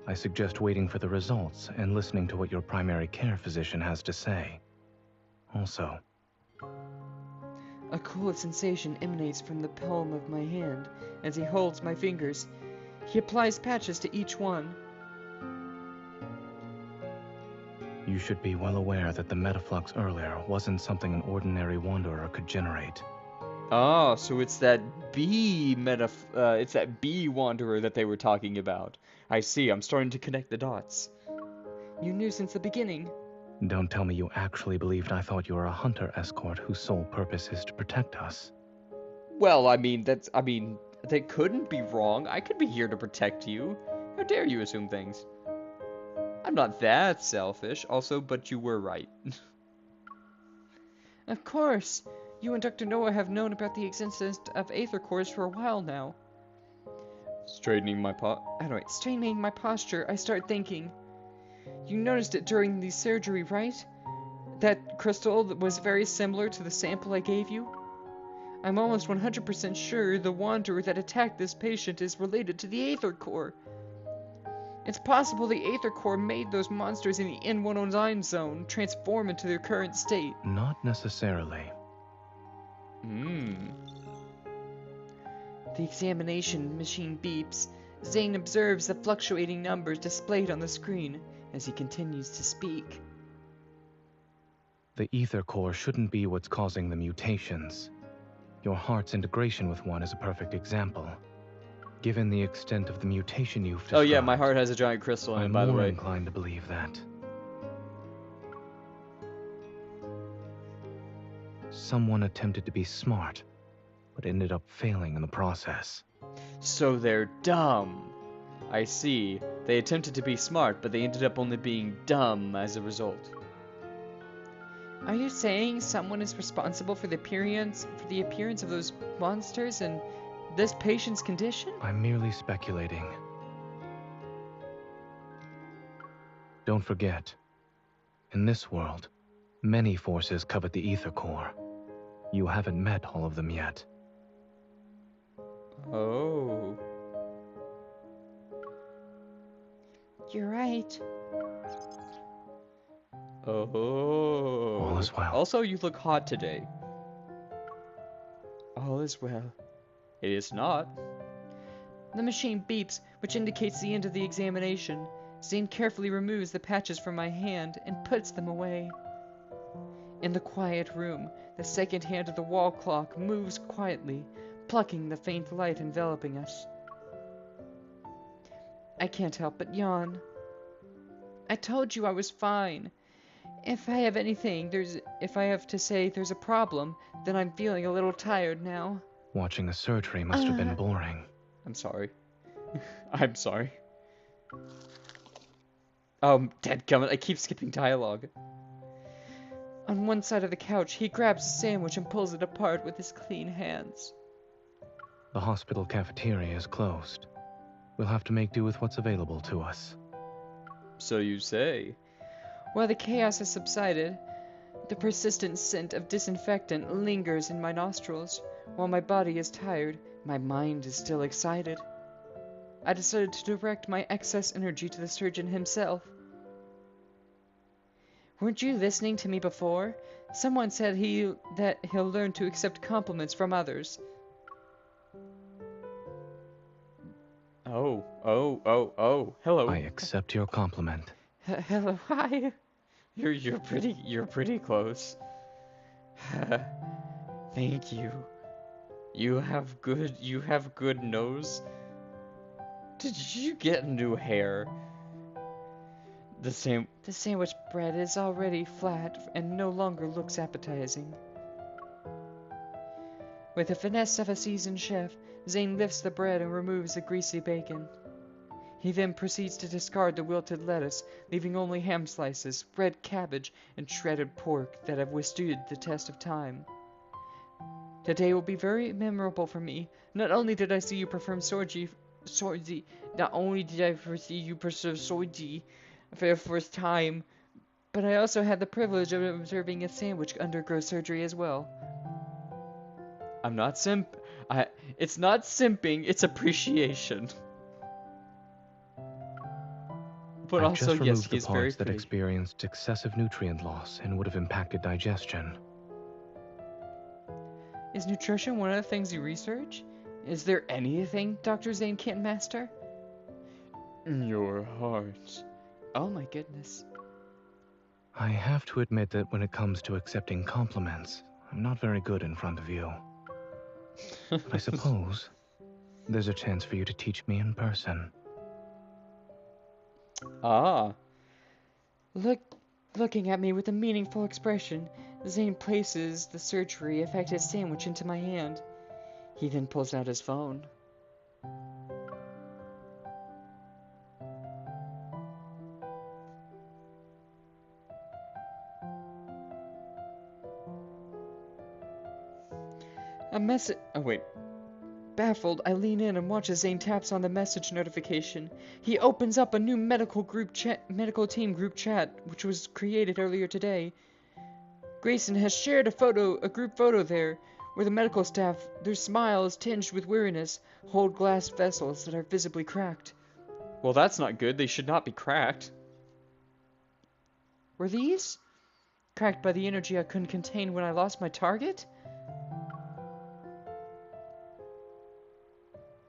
I suggest waiting for the results and listening to what your primary care physician has to say. Also, a cool sensation emanates from the palm of my hand as he holds my fingers. He applies patches to each one. you should be well aware that the metaflux earlier wasn't something an ordinary wanderer could generate. Oh, so it's that it's that bee wanderer that they were talking about. I see, I'm starting to connect the dots. You knew since the beginning. Don't tell me you actually believed I thought you were a hunter escort whose sole purpose is to protect us. Well, they couldn't be wrong. I could be here to protect you. How dare you assume things? I'm not that selfish, also, but you were right. Of course. You and Dr. Noah have known about the existence of aether cores for a while now. Straightening my straightening my posture, I start thinking. You noticed it during the surgery, right? That crystal that was very similar to the sample I gave you? I'm almost 100% sure the wanderer that attacked this patient is related to the aether core. It's possible the aether core made those monsters in the N109 zone transform into their current state. Not necessarily. The examination machine beeps. Zane observes the fluctuating numbers displayed on the screen as he continues to speak. The ether core shouldn't be what's causing the mutations. Your heart's integration with one is a perfect example. Given the extent of the mutation you've described, oh yeah, my heart has a giant crystal in it, by the way. I'm more inclined to believe that. Someone attempted to be smart, but ended up failing in the process. So they're dumb. I see. They attempted to be smart, but they ended up only being dumb as a result. Are you saying someone is responsible for the appearance of those monsters and this patient's condition? I'm merely speculating. Don't forget, in this world, many forces covet the ether core. You haven't met all of them yet. Oh. You're right. Oh. All is well. Also, you look hot today. All is well. It is not. The machine beeps, which indicates the end of the examination. Zane carefully removes the patches from my hand and puts them away. In the quiet room, the second hand of the wall clock moves quietly, plucking the faint light enveloping us. I can't help but yawn. I told you I was fine. If I have to say there's a problem, then I'm feeling a little tired now. Watching a surgery must have been boring. I'm sorry. I'm sorry. Dadgummit, I keep skipping dialogue. On one side of the couch, he grabs a sandwich and pulls it apart with his clean hands. The hospital cafeteria is closed. We'll have to make do with what's available to us. So you say. While the chaos has subsided, The persistent scent of disinfectant lingers in my nostrils. While my body is tired, my mind is still excited. I decided to direct my excess energy to the surgeon himself. Weren't you listening to me before? Someone said that he'll learn to accept compliments from others. Oh. Hello. I accept your compliment. Hello, hi. You're pretty close. Thank you. You have good nose. Did you get new hair? The sandwich bread is already flat and no longer looks appetizing. With the finesse of a seasoned chef, Zane lifts the bread and removes the greasy bacon. He then proceeds to discard the wilted lettuce, leaving only ham slices, red cabbage, and shredded pork that have withstood the test of time. Today will be very memorable for me. Not only did I see you perform sorji for the first time, but I also had the privilege of observing a sandwich undergo surgery as well. I'm not it's not simping, it's appreciation. But I've also, just removed yes, the he's very parts that pretty. experienced excessive nutrient loss and would have impacted digestion. Is nutrition one of the things you research? Is there anything Dr. Zane can't master? Your heart. Oh my goodness. I have to admit that when it comes to accepting compliments, I'm not very good in front of you. I suppose there's a chance for you to teach me in person. Ah. Looking at me with a meaningful expression, Zane places the surgery-affected sandwich into my hand. He then pulls out his phone. A message. Oh, wait. Baffled, I lean in and watch as Zane taps on the message notification. He opens up a new medical team group chat, which was created earlier today. Grayson has shared a group photo there, where the medical staff, their smiles tinged with weariness, hold glass vessels that are visibly cracked. Well, that's not good. They should not be cracked. Were these? Cracked by the energy I couldn't contain when I lost my target?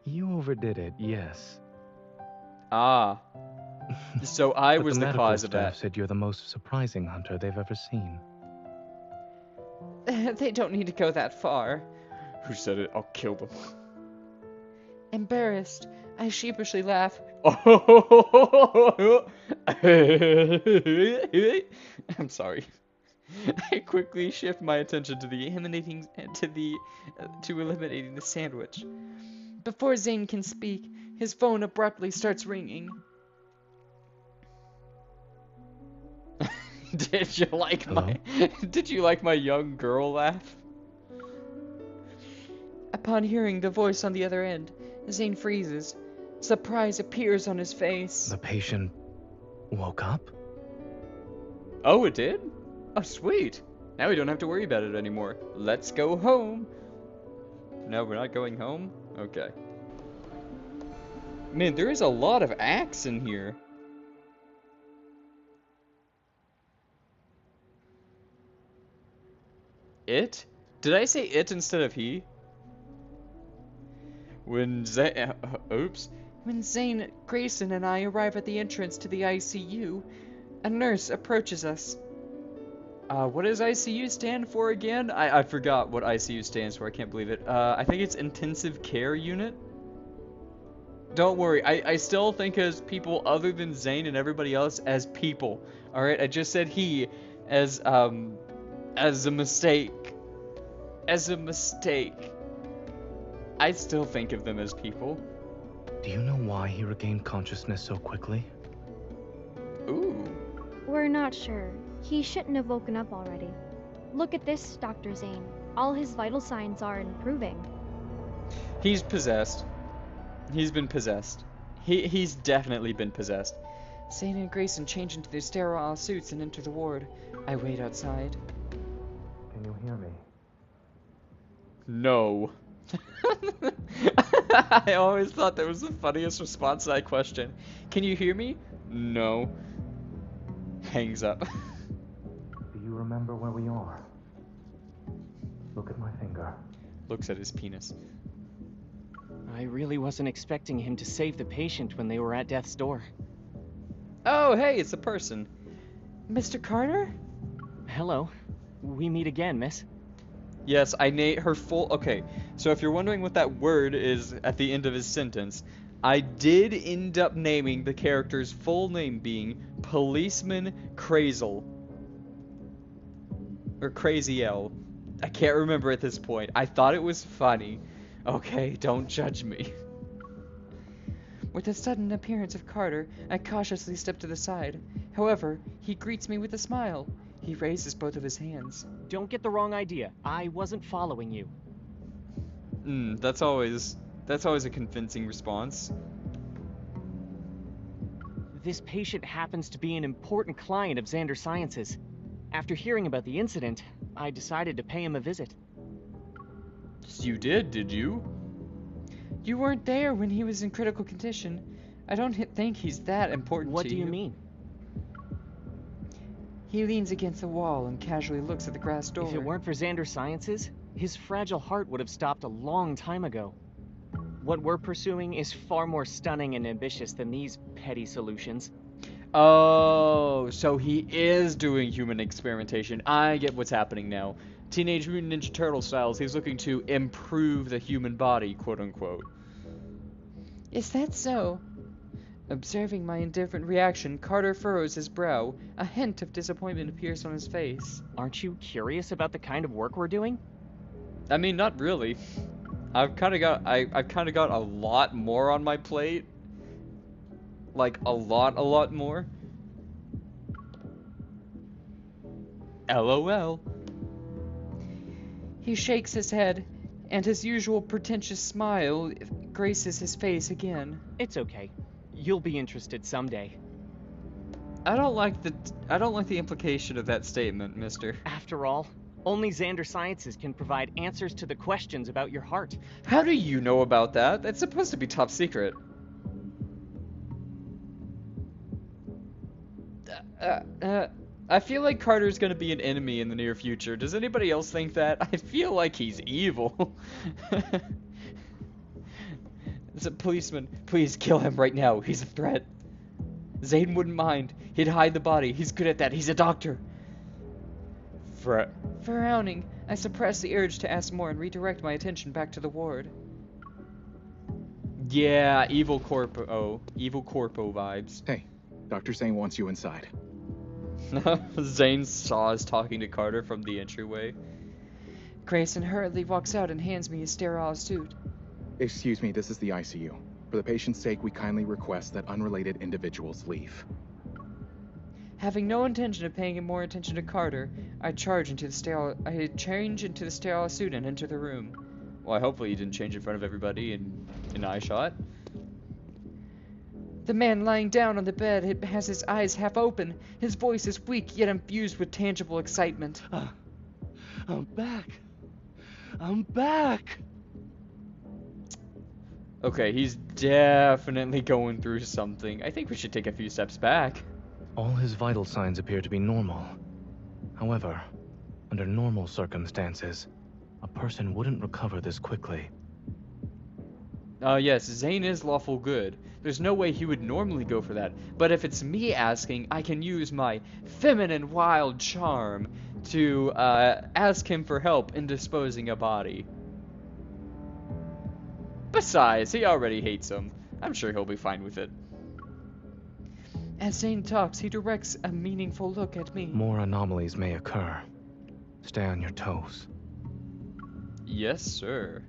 You overdid it, yes. Ah. So I But was the medical cause of staff that. said you're the most surprising hunter they've ever seen. They don't need to go that far. Who said it? I'll kill them. Embarrassed, I sheepishly laugh. I'm sorry. I quickly shift my attention to eliminating the sandwich. Before Zane can speak, his phone abruptly starts ringing. Did you like my young girl laugh? Upon hearing the voice on the other end, Zane freezes. Surprise appears on his face. The patient woke up? Oh, it did? Oh, sweet. Now we don't have to worry about it anymore. Let's go home. No, we're not going home? Okay. Man, there is a lot of axe in here. It? Did I say it instead of he? When Zane... oops. When Zane, Grayson, and I arrive at the entrance to the ICU, a nurse approaches us. What does ICU stand for again? I forgot what ICU stands for. I can't believe it. I think it's Intensive Care Unit. Don't worry. I still think as people other than Zane and everybody else as people. Alright, I just said he as a mistake. As a mistake. I still think of them as people. Do you know why he regained consciousness so quickly? Ooh. We're not sure. He shouldn't have woken up already. Look at this, Dr. Zane. All his vital signs are improving. He's possessed. He's been possessed. He's definitely been possessed. Zane and Grayson change into their sterile suits and enter the ward. I wait outside. Can you hear me? No. I always thought that was the funniest response to that question. Can you hear me? No. Hangs up. Do you remember where we are? Look at my finger. Looks at his penis. I really wasn't expecting him to save the patient when they were at death's door. Oh, hey, it's a person. Mr. Carter? Hello. We meet again, miss. Yes, I named her full... Okay, so if you're wondering what that word is at the end of his sentence, I did end up naming the character's full name being Policeman Crazel. Or Crazy L. I can't remember at this point. I thought it was funny. Okay, don't judge me. With the sudden appearance of Carter, I cautiously step to the side. However, he greets me with a smile. He raises both of his hands. Don't get the wrong idea. I wasn't following you. That's always a convincing response. This patient happens to be an important client of Xander Sciences. After hearing about the incident, I decided to pay him a visit. You did you? You weren't there when he was in critical condition. I don't think he's that important What to do you. you mean? He leans against the wall and casually looks at the glass door. If it weren't for Xander Sciences, his fragile heart would have stopped a long time ago. What we're pursuing is far more stunning and ambitious than these petty solutions. Oh, so he is doing human experimentation. I get what's happening now. Teenage Mutant Ninja Turtle styles, he's looking to improve the human body, quote unquote. Is that so? Observing my indifferent reaction, Carter furrows his brow. A hint of disappointment appears on his face. Aren't you curious about the kind of work we're doing? I mean, not really. I've kind of got a lot more on my plate. Like a lot more. LOL. He shakes his head, and his usual pretentious smile graces his face again. It's okay. You'll be interested someday. I don't like the implication of that statement, mister. After all, only Xander Sciences can provide answers to the questions about your heart. How do you know about that? That's supposed to be top secret. I feel like Carter's gonna be an enemy in the near future. Does anybody else think that? I feel like he's evil. It's a policeman. Please kill him right now. He's a threat. Zane wouldn't mind. He'd hide the body. He's good at that. He's a doctor. Frowning, I suppress the urge to ask more and redirect my attention back to the ward. Yeah, evil corpo vibes. Hey, Dr. Zane wants you inside. Zane saw us talking to Carter from the entryway. Grayson hurriedly walks out and hands me his sterile suit. Excuse me, this is the ICU. For the patient's sake, we kindly request that unrelated individuals leave. Having no intention of paying more attention to Carter, I change into the sterile suit and enter the room. Well, hopefully you didn't change in front of everybody in eye shot. The man lying down on the bed has his eyes half open. His voice is weak yet infused with tangible excitement. I'm back. I'm back. Okay, he's definitely going through something. I think we should take a few steps back. All his vital signs appear to be normal. However, under normal circumstances, a person wouldn't recover this quickly. Yes, Zane is lawful good. There's no way he would normally go for that. But if it's me asking, I can use my feminine wild charm to ask him for help in disposing a body. Besides, he already hates him. I'm sure he'll be fine with it. As Zane talks, he directs a meaningful look at me. More anomalies may occur. Stay on your toes. Yes, sir.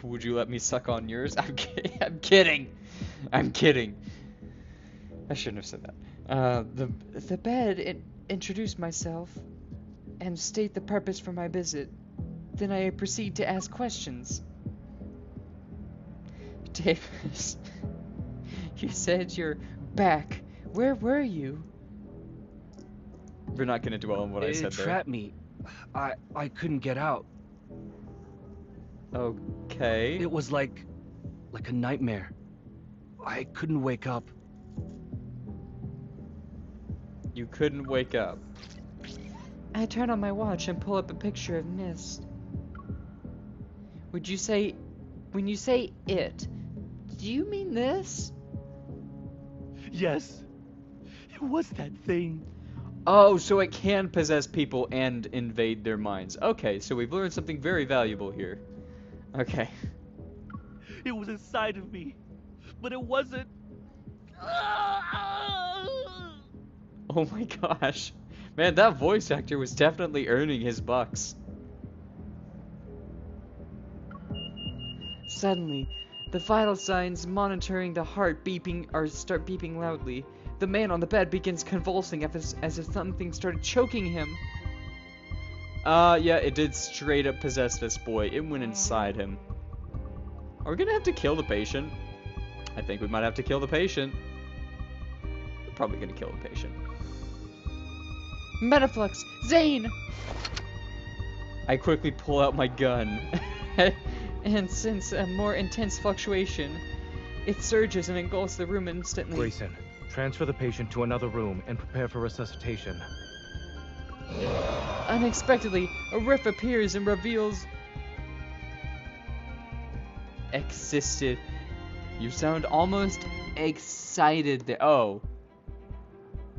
Would you let me suck on yours? I'm kidding. I'm kidding. I shouldn't have said that. The bed introduce myself and state the purpose for my visit. Then I proceed to ask questions. Davis, you said you're back. Where were you? We're not gonna dwell on what I said It there. trapped me. I couldn't get out. Okay. It was like a nightmare. I couldn't wake up. You couldn't wake up. I turn on my watch and pull up a picture of Mist. Would you say, when you say it, do you mean this? Yes. It was that thing. Oh, so it can possess people and invade their minds. Okay, so we've learned something very valuable here. Okay. It was inside of me, but it wasn't. Oh my gosh. Man, that voice actor was definitely earning his bucks. Suddenly, the vital signs monitoring the heart start beeping loudly. The man on the bed begins convulsing as if something started choking him. Yeah, it did straight up possess this boy. It went inside him. Are we gonna have to kill the patient? I think we might have to kill the patient. We're probably gonna kill the patient. Metaflux! Zane! I quickly pull out my gun. And since a more intense fluctuation, it surges and engulfs the room instantly. Grayson, transfer the patient to another room and prepare for resuscitation. Unexpectedly, a rift appears and reveals... Existed. You sound almost excited there. Oh.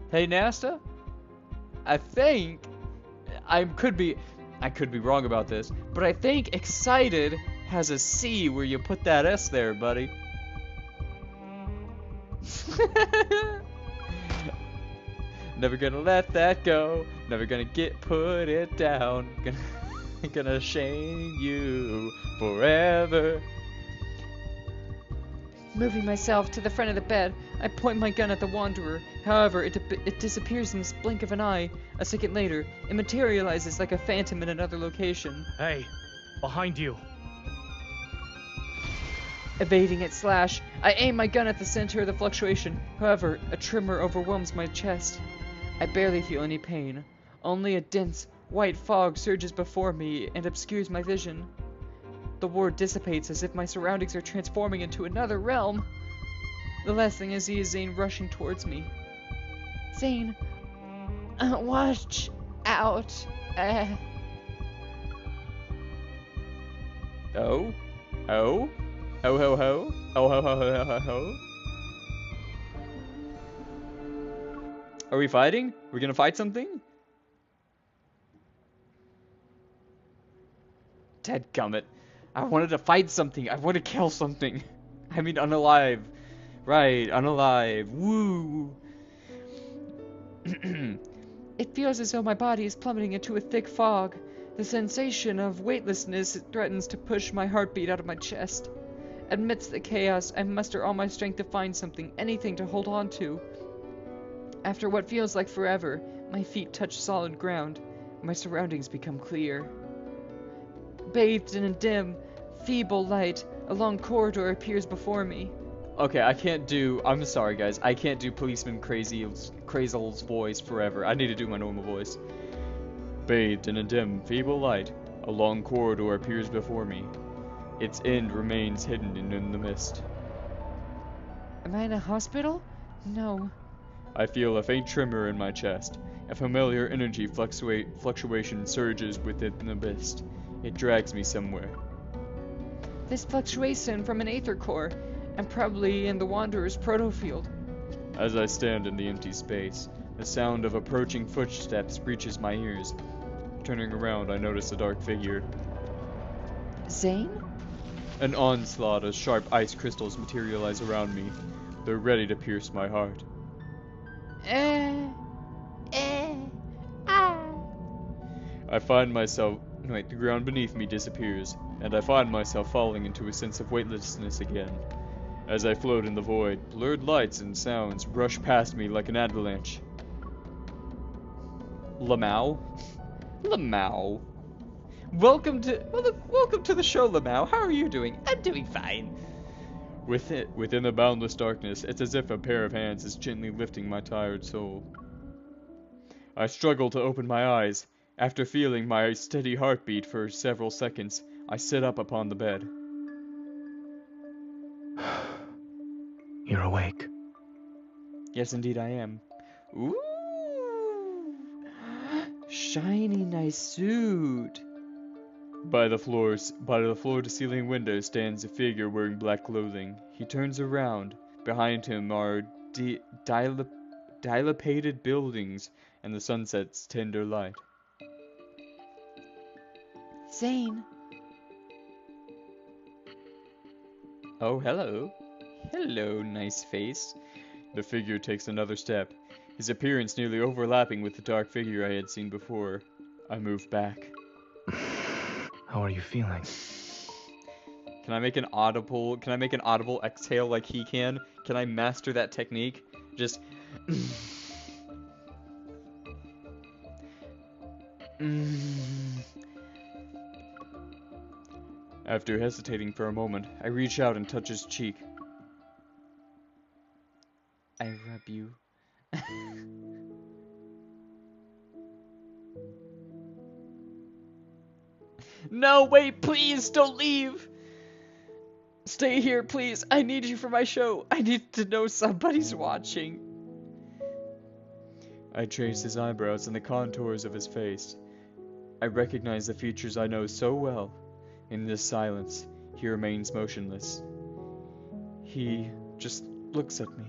Hey, Nasta? I think... I could be wrong about this, but I think excited has a C where you put that S there, buddy. Never gonna let that go. Never gonna put it down. Gonna shame you forever. Moving myself to the front of the bed, I point my gun at the Wanderer. However, it disappears in the blink of an eye. A second later, it materializes like a phantom in another location. Hey, behind you. Evading its slash, I aim my gun at the center of the fluctuation. However, a tremor overwhelms my chest. I barely feel any pain. Only a dense, white fog surges before me and obscures my vision. The ward dissipates as if my surroundings are transforming into another realm. The last thing I see is Zane rushing towards me. Zane, watch out. Oh? Oh? Ho ho ho? Oh ho ho ho ho ho? Are we fighting? We're gonna fight something? Dadgummit. I wanted to fight something. I want to kill something. I mean, unalive. Right, unalive. Woo! It feels as though my body is plummeting into a thick fog. The sensation of weightlessness threatens to push my heartbeat out of my chest. Amidst the chaos, I muster all my strength to find something, anything to hold on to. After what feels like forever, my feet touch solid ground. My surroundings become clear. Bathed in a dim, feeble light, a long corridor appears before me. Okay, I'm sorry guys, I can't do Policeman Crazel's voice forever. I need to do my normal voice. Bathed in a dim, feeble light, a long corridor appears before me. Its end remains hidden in the mist. Am I in a hospital? No. I feel a faint tremor in my chest. A familiar energy fluctuation surges within the mist. It drags me somewhere. This fluctuation from an aether core. I'm probably in the Wanderer's protofield. As I stand in the empty space, the sound of approaching footsteps reaches my ears. Turning around, I notice a dark figure. Zane? An onslaught of sharp ice crystals materialize around me. They're ready to pierce my heart. I find myself... Wait, the ground beneath me disappears, and I find myself falling into a sense of weightlessness again. As I float in the void, blurred lights and sounds rush past me like an avalanche. Lamau? Lamau. Welcome to the show, Lamau. How are you doing? I'm doing fine. Within the boundless darkness, it's as if a pair of hands is gently lifting my tired soul. I struggle to open my eyes. After feeling my steady heartbeat for several seconds, I sit up upon the bed. You're awake. Yes, indeed I am. Ooh! Shiny, nice suit. By the floor-to-ceiling window stands a figure wearing black clothing. He turns around. Behind him are dilapidated buildings and the sunset's tender light. Zane. Oh, hello. Hello, nice face. The figure takes another step, his appearance nearly overlapping with the dark figure I had seen before. I move back. How are you feeling? Can I make an audible exhale like he can? Can I master that technique? Just After hesitating for a moment, I reach out and touch his cheek. I rub you. No, wait, please, don't leave! Stay here, please. I need you for my show. I need to know somebody's watching. I trace his eyebrows and the contours of his face. I recognize the features I know so well. In this silence, he remains motionless. He just looks at me.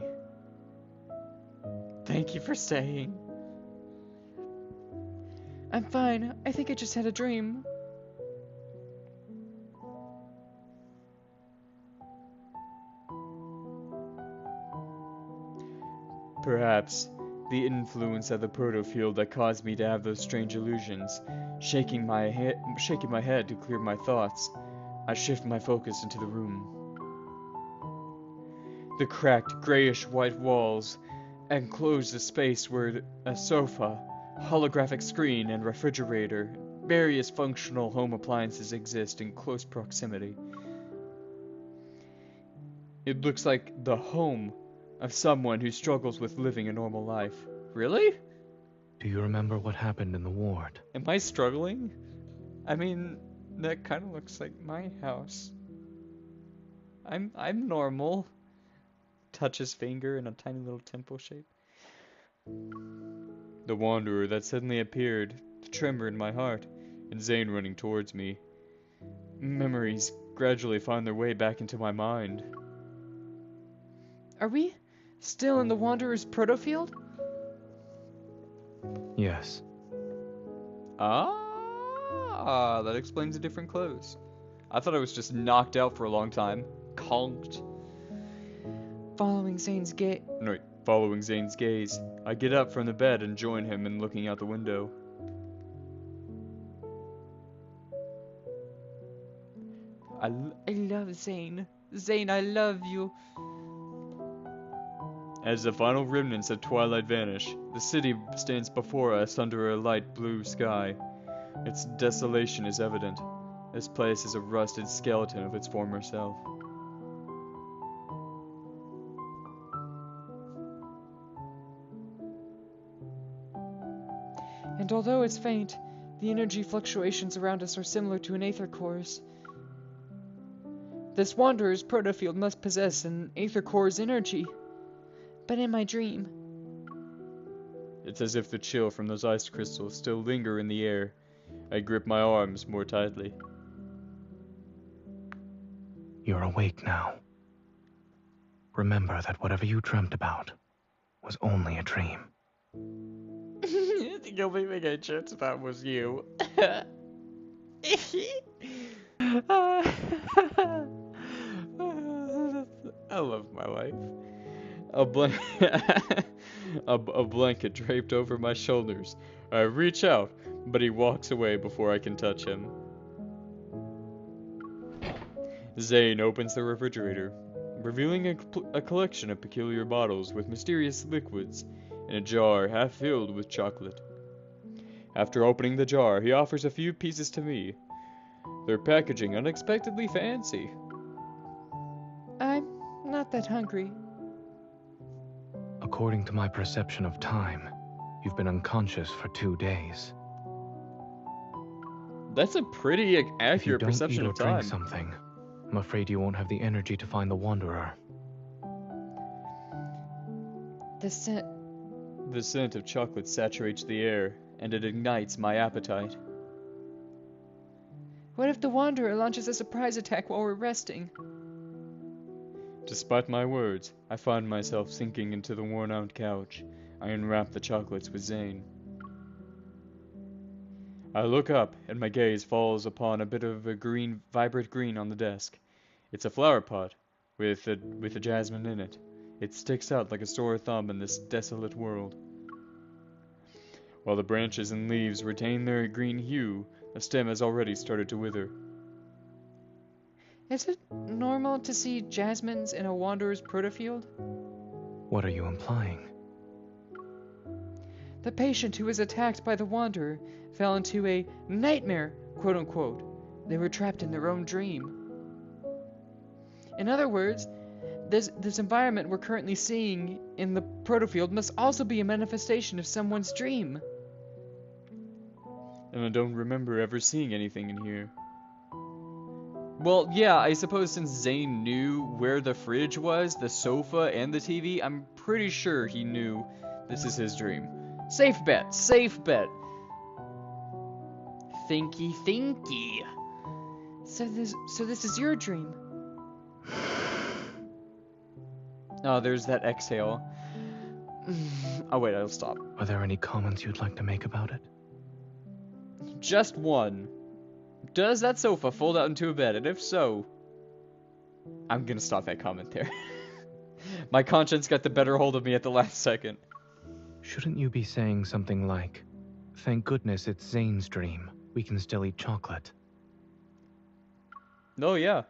Thank you for staying. I'm fine. I think I just had a dream. Perhaps the influence of the proto-field that caused me to have those strange illusions. Shaking my head to clear my thoughts, I shift my focus into the room. The cracked, grayish-white walls enclose the space where a sofa, holographic screen, and refrigerator, various functional home appliances exist in close proximity. It looks like the home of someone who struggles with living a normal life. Really? Do you remember what happened in the ward? Am I struggling? I mean, that kind of looks like my house. I'm normal. Touch his finger in a tiny little temple shape. The wanderer that suddenly appeared, the tremor in my heart, and Zane running towards me. Memories gradually find their way back into my mind. Are we still in the Wanderer's proto-field? Yes. Ah, that explains the different clothes. I thought I was just knocked out for a long time. Conked. Following Zane's gaze. No, following Zane's gaze, I get up from the bed and join him in looking out the window. I love Zane. Zane, I love you. As the final remnants of twilight vanish, the city stands before us under a light blue sky. Its desolation is evident. This place is a rusted skeleton of its former self. And although it's faint, the energy fluctuations around us are similar to an aether core's. This Wanderer's protofield must possess an aether core's energy. But in my dream... It's as if the chill from those ice crystals still linger in the air. I grip my arms more tightly. You're awake now. Remember that whatever you dreamt about was only a dream. The only thing I dreamt about was you. I love my life. A blanket draped over my shoulders. I reach out, but he walks away before I can touch him. Zane opens the refrigerator, revealing a collection of peculiar bottles with mysterious liquids and a jar half filled with chocolate. After opening the jar, he offers a few pieces to me. Their packaging unexpectedly fancy. I'm not that hungry. According to my perception of time, you've been unconscious for 2 days. That's a pretty If you accurate don't eat perception or of drink time. something, I'm afraid you won't have the energy to find the Wanderer. The scent. The scent of chocolate saturates the air, and it ignites my appetite. What if the Wanderer launches a surprise attack while we're resting? Despite my words, I find myself sinking into the worn-out couch. I unwrap the chocolates with Zane. I look up, and my gaze falls upon a bit of a vibrant green on the desk. It's a flower pot, with a jasmine in it. It sticks out like a sore thumb in this desolate world. While the branches and leaves retain their green hue, the stem has already started to wither. Is it normal to see jasmines in a Wanderer's protofield? What are you implying? The patient who was attacked by the Wanderer fell into a nightmare, quote unquote. They were trapped in their own dream. In other words, this environment we're currently seeing in the protofield must also be a manifestation of someone's dream. And I don't remember ever seeing anything in here. Well, yeah, I suppose since Zane knew where the fridge was, the sofa, and the TV, I'm pretty sure he knew this is his dream. Safe bet, safe bet. Thinky, thinky. So this is your dream. Oh, there's that exhale. Oh wait, I'll stop. Are there any comments you'd like to make about it? Just one. Does that sofa fold out into a bed? And if so, I'm gonna stop that comment there. My conscience got the better hold of me at the last second. Shouldn't you be saying something like, "Thank goodness it's Zane's dream. We can still eat chocolate." Oh yeah.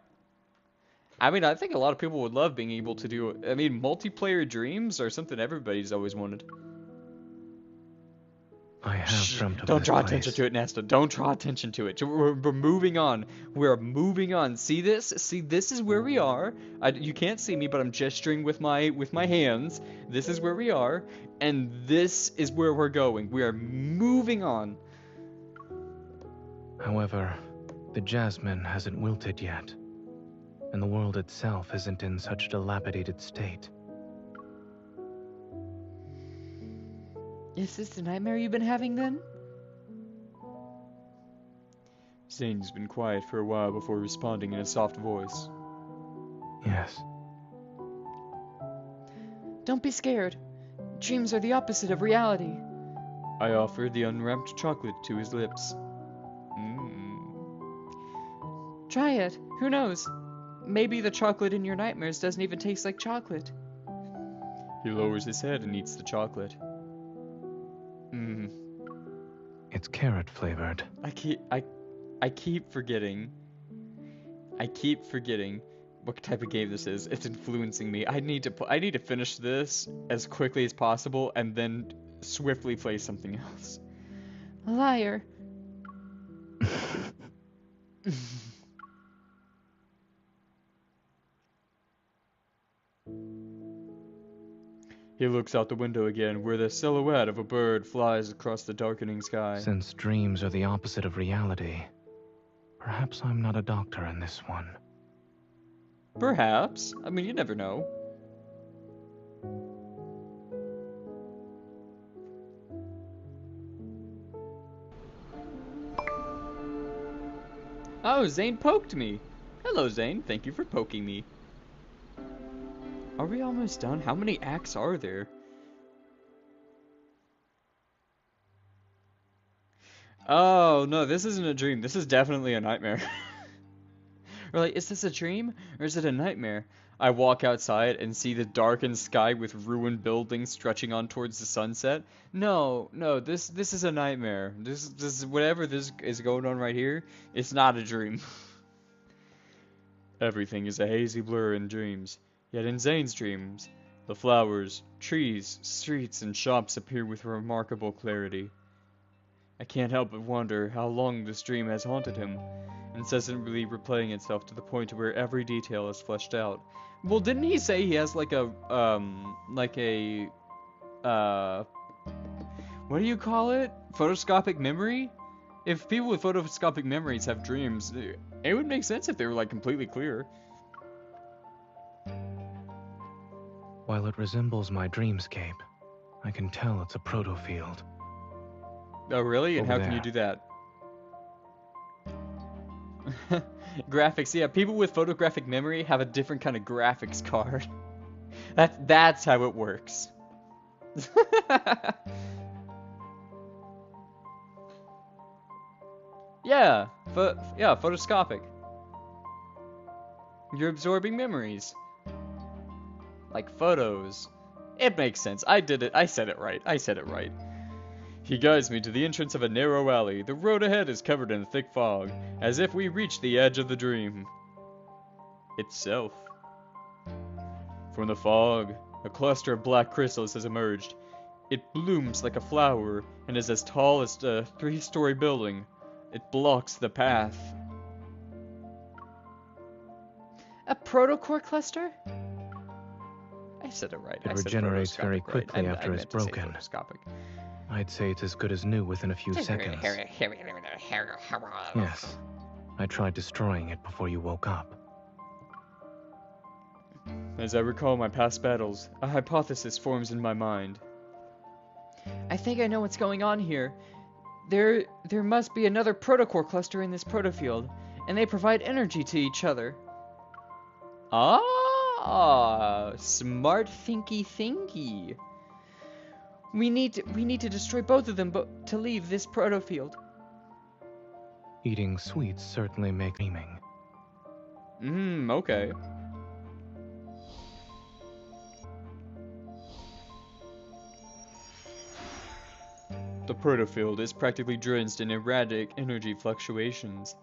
I mean, I think a lot of people would love being able to do... I mean, multiplayer dreams are something everybody's always wanted. I have dreamt of Don't this draw place. attention to it, Nesta. Don't draw attention to it. We're moving on. We're moving on. See this? See, this is where we are. You can't see me, but I'm gesturing with my hands. This is where we are, and this is where we're going. We are moving on. However, the jasmine hasn't wilted yet, and the world itself isn't in such a dilapidated state. Is this the nightmare you've been having then? Zane's been quiet for a while before responding in a soft voice. Yes. Don't be scared. Dreams are the opposite of reality. I offered the unwrapped chocolate to his lips. Try it. Who knows? Maybe the chocolate in your nightmares doesn't even taste like chocolate. He lowers his head and eats the chocolate. It's carrot flavored. I keep forgetting what type of game this is. It's influencing me. I need to finish this as quickly as possible and then swiftly play something else. Liar. He looks out the window again, where the silhouette of a bird flies across the darkening sky. Since dreams are the opposite of reality, perhaps I'm not a doctor in this one. Perhaps. I mean, you never know. Oh, Zane poked me. Hello, Zane. Thank you for poking me. Are we almost done? How many acts are there? Oh, no, this isn't a dream. This is definitely a nightmare. Or like, is this a dream? Or is it a nightmare? I walk outside and see the darkened sky with ruined buildings stretching on towards the sunset. No, this is a nightmare. This whatever this is going on right here, it's not a dream. Everything is a hazy blur in dreams. Yet in Zane's dreams, the flowers, trees, streets, and shops appear with remarkable clarity. I can't help but wonder how long this dream has haunted him, incessantly replaying itself to the point where every detail is fleshed out. Well, didn't he say he has what do you call it? Photoscopic memory? If people with photoscopic memories have dreams, it would make sense if they were like completely clear. While it resembles my dreamscape, I can tell it's a proto-field. Oh, really? And Over how can you there. do that? Graphics, yeah, people with photographic memory have a different kind of graphics card. That's how it works. Yeah, photoscopic. You're absorbing memories. Like photos. It makes sense. I did it. I said it right. I said it right. He guides me to the entrance of a narrow alley. The road ahead is covered in thick fog, as if we reached the edge of the dream itself. From the fog, a cluster of black crystals has emerged. It blooms like a flower and is as tall as a 3-story building. It blocks the path. A protocore cluster? I said it right. It I said regenerates very photoscopic, right? quickly I after it's meant to say broken. photoscopic. I'd say it's as good as new within a few seconds. Yes. I tried destroying it before you woke up. As I recall my past battles, a hypothesis forms in my mind. I think I know what's going on here. There must be another protocore cluster in this protofield, and they provide energy to each other. Ah, smart thinky. We need to destroy both of them to leave this protofield. Eating sweets certainly makes dreaming. Okay. The protofield is practically drenched in erratic energy fluctuations.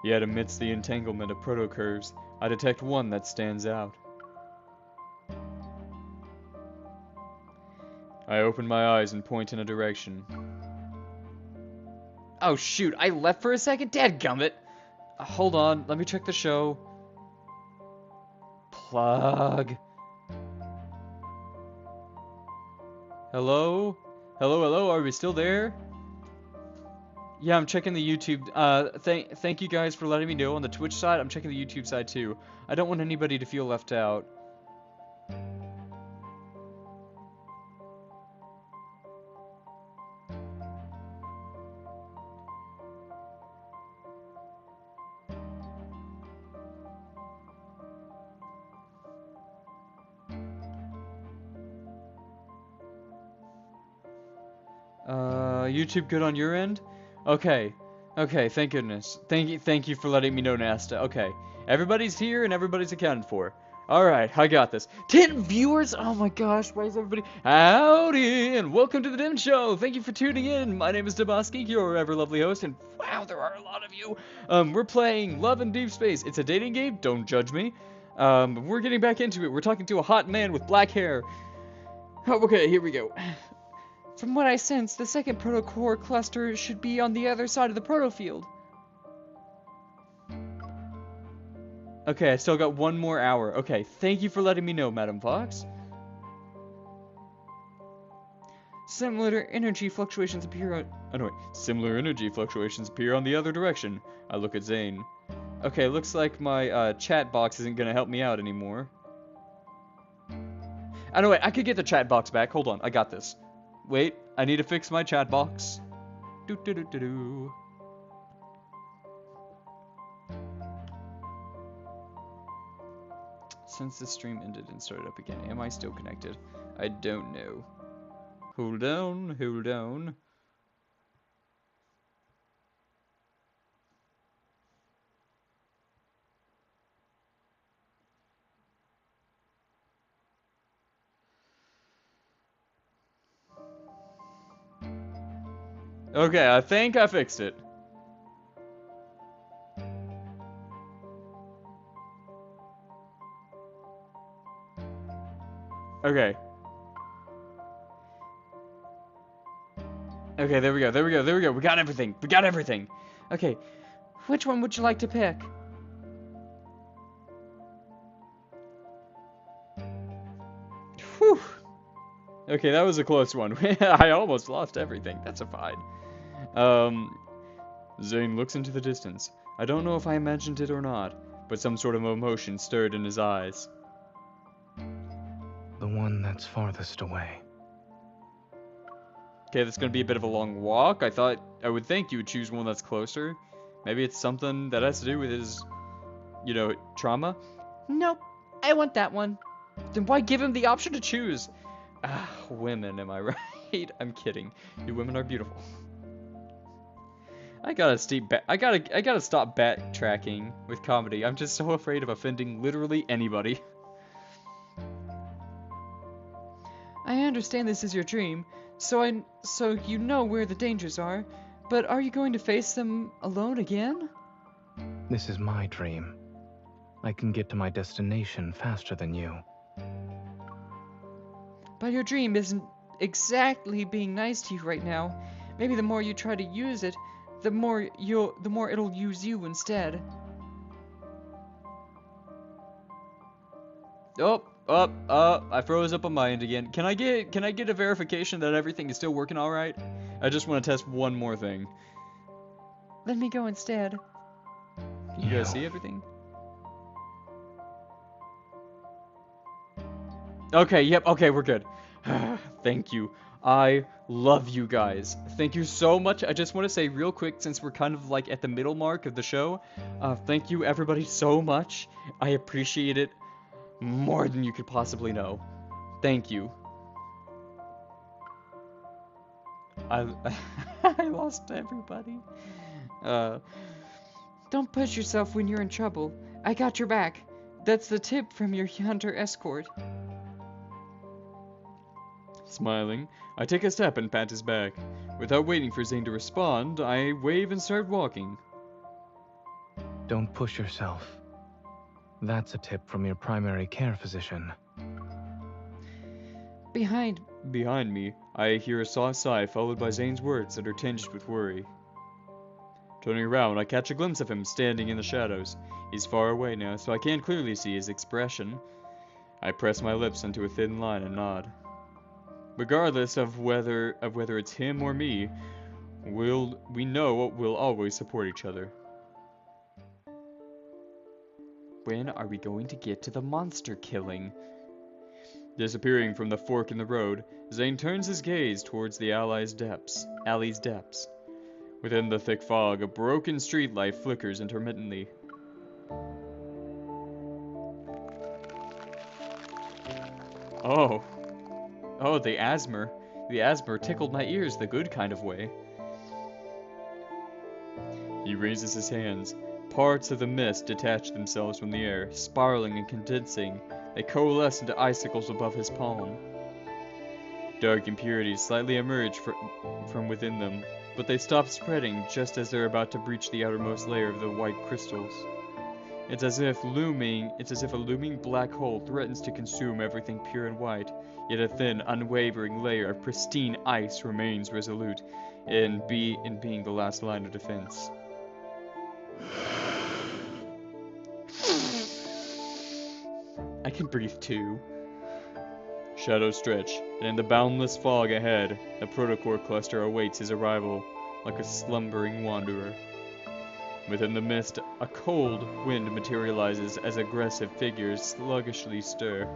Yet amidst the entanglement of protocurves, I detect one that stands out. I open my eyes and point in a direction. Oh shoot, I left for a second? Dadgummit! Hold on, let me check the show. Plug. Hello? Hello, are we still there? Yeah, I'm checking the YouTube. Thank you guys for letting me know on the Twitch side. I'm checking the YouTube side too. I don't want anybody to feel left out. YouTube good on your end? Okay, thank goodness. Thank you for letting me know, Nasta. Okay, everybody's here and everybody's accounted for. Alright, I got this. 10 viewers? Oh my gosh, why is everybody... Howdy, and welcome to the DimShow. Thank you for tuning in. My name is Deboski, your ever lovely host, and wow, there are a lot of you. We're playing Love in Deep Space. It's a dating game, don't judge me. We're getting back into it. We're talking to a hot man with black hair. Oh, okay, here we go. From what I sense, the second protocore cluster should be on the other side of the protofield. Okay, I still got 1 more hour. Okay, thank you for letting me know, Madam Fox. Similar energy fluctuations appear on... Similar energy fluctuations appear on the other direction. I look at Zane. Okay, looks like my chat box isn't gonna help me out anymore. Oh no, wait, I could get the chat box back. Hold on, I got this. Wait, I need to fix my chat box. Do. Since the stream ended and started up again, am I still connected? I don't know. Hold on. Okay, I think I fixed it. Okay. Okay, there we go. We got everything. Okay, which one would you like to pick? Whew. Okay, that was a close one. I almost lost everything. That's a fine. Zane looks into the distance. I don't know if I imagined it or not, but some sort of emotion stirred in his eyes. The one that's farthest away. Okay, that's gonna be a bit of a long walk. I would think you would choose one that's closer. Maybe it's something that has to do with his, trauma? Nope, I want that one. Then why give him the option to choose? Ah, women, am I right? I'm kidding. You women are beautiful. I gotta stop backtracking with comedy. I'm just so afraid of offending literally anybody. I understand this is your dream, so you know where the dangers are, but are you going to face them alone again? This is my dream. I can get to my destination faster than you. But your dream isn't exactly being nice to you right now. Maybe the more you try to use it, the more it'll use you instead. I froze up on my end again. Can I get a verification that everything is still working all right? I just want to test one more thing. Let me go instead. Can you guys see everything? Okay, yep, okay, we're good. Thank you. I love you guys. Thank you so much. I just want to say real quick, since we're kind of like at the middle mark of the show, thank you everybody so much. I appreciate it more than you could possibly know. Thank you. I lost everybody. Don't push yourself when you're in trouble. I got your back. That's the tip from your hunter escort. Smiling, I take a step and pat his back. Without waiting for Zane to respond, I wave and start walking. Don't push yourself. That's a tip from your primary care physician. Behind me, I hear a soft sigh followed by Zane's words that are tinged with worry. Turning around, I catch a glimpse of him standing in the shadows. He's far away now, so I can't clearly see his expression. I press my lips into a thin line and nod. Regardless of whether it's him or me, we know we'll always support each other. When are we going to get to the monster killing? Disappearing from the fork in the road, Zane turns his gaze towards the alley's depths. Within the thick fog, a broken streetlight flickers intermittently. Oh, the asthma. The asthma tickled my ears the good kind of way. He raises his hands. Parts of the mist detach themselves from the air, spiraling and condensing. They coalesce into icicles above his palm. Dark impurities slightly emerge from within them, but they stop spreading just as they're about to breach the outermost layer of the white crystals. It's as if a looming black hole threatens to consume everything pure and white, yet a thin, unwavering layer of pristine ice remains resolute in being the last line of defense. I can breathe too. Shadows stretch, and in the boundless fog ahead, the protocore cluster awaits his arrival, like a slumbering wanderer. Within the mist, a cold wind materializes as aggressive figures sluggishly stir.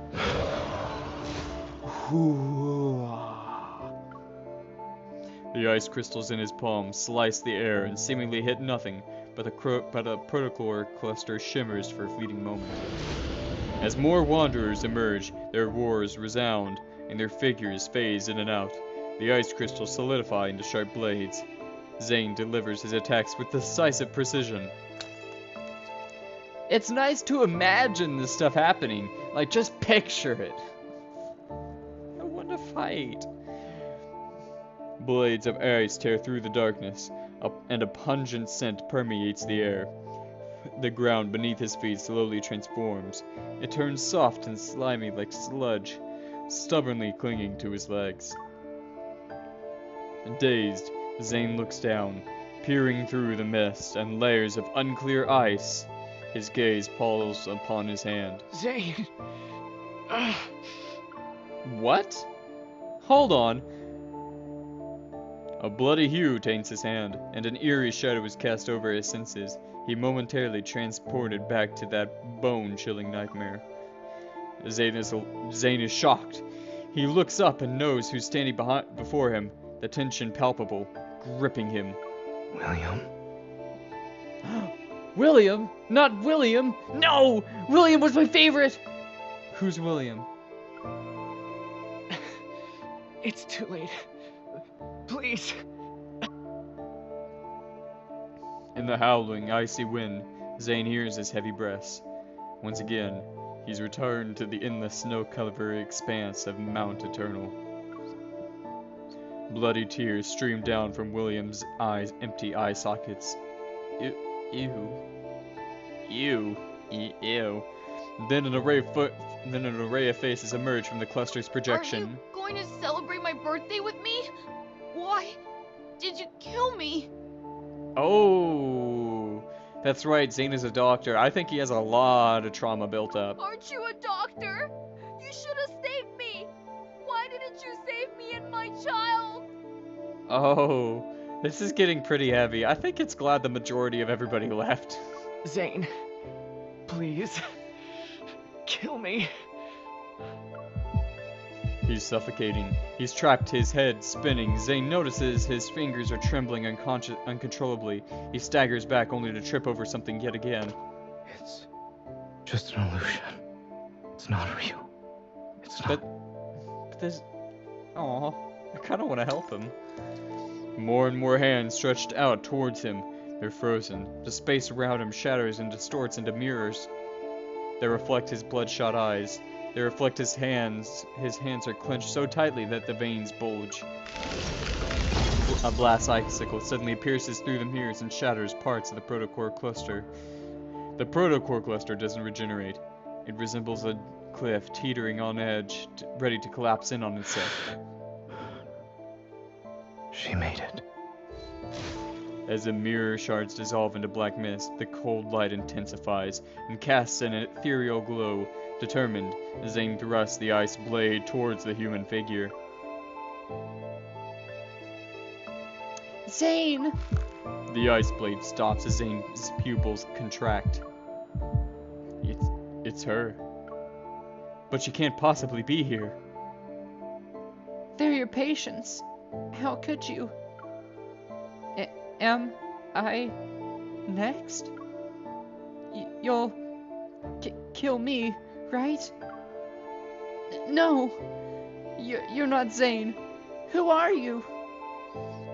The ice crystals in his palm slice the air and seemingly hit nothing, but a protocore cluster shimmers for a fleeting moment. As more wanderers emerge, their roars resound, and their figures phase in and out. The ice crystals solidify into sharp blades. Zane delivers his attacks with decisive precision. It's nice to imagine this stuff happening. Like, just picture it. I want to fight. Blades of ice tear through the darkness, and a pungent scent permeates the air. The ground beneath his feet slowly transforms. It turns soft and slimy like sludge, stubbornly clinging to his legs. Dazed, Zane looks down, peering through the mist and layers of unclear ice. His gaze falls upon his hand. Zane! What? Hold on. A bloody hue taints his hand, and an eerie shadow is cast over his senses. He momentarily transported back to that bone-chilling nightmare. Zane is shocked. He looks up and knows who's standing before him, the tension palpable, gripping him. William? William? Not William! No! William was my favorite! Who's William? It's too late. Please. In the howling, icy wind, Zane hears his heavy breaths. Once again, he's returned to the endless snow-covered expanse of Mount Eternal. Bloody tears stream down from William's empty eye sockets. Ew. Then an array of faces emerge from the cluster's projection. Are you going to celebrate my birthday with me? Why did you kill me? Oh, that's right. Zane is a doctor. I think he has a lot of trauma built up. Aren't you a doctor? You should have saved me. Why didn't you save me and my child? Oh, this is getting pretty heavy. I think it's glad the majority of everybody left. Zane, please, kill me. He's suffocating. He's trapped, his head spinning. Zane notices his fingers are trembling uncontrollably. He staggers back only to trip over something yet again. It's just an illusion. It's not real. It's not. But there's... Aw, I kind of want to help him. More and more hands stretched out towards him. They're frozen. The space around him shatters and distorts into mirrors. They reflect his bloodshot eyes. They reflect his hands. His hands are clenched so tightly that the veins bulge. A blast icicle suddenly pierces through the mirrors and shatters parts of the protocore cluster. The protocore cluster doesn't regenerate. It resembles a cliff teetering on edge, ready to collapse in on itself. She made it. As the mirror shards dissolve into black mist, the cold light intensifies and casts an ethereal glow. Determined, Zane thrusts the ice blade towards the human figure. Zane! The ice blade stops as Zane's pupils contract. It's her. But she can't possibly be here. They're your patients. How could you? Am I next? You'll kill me, right? No, you're not Zane. Who are you?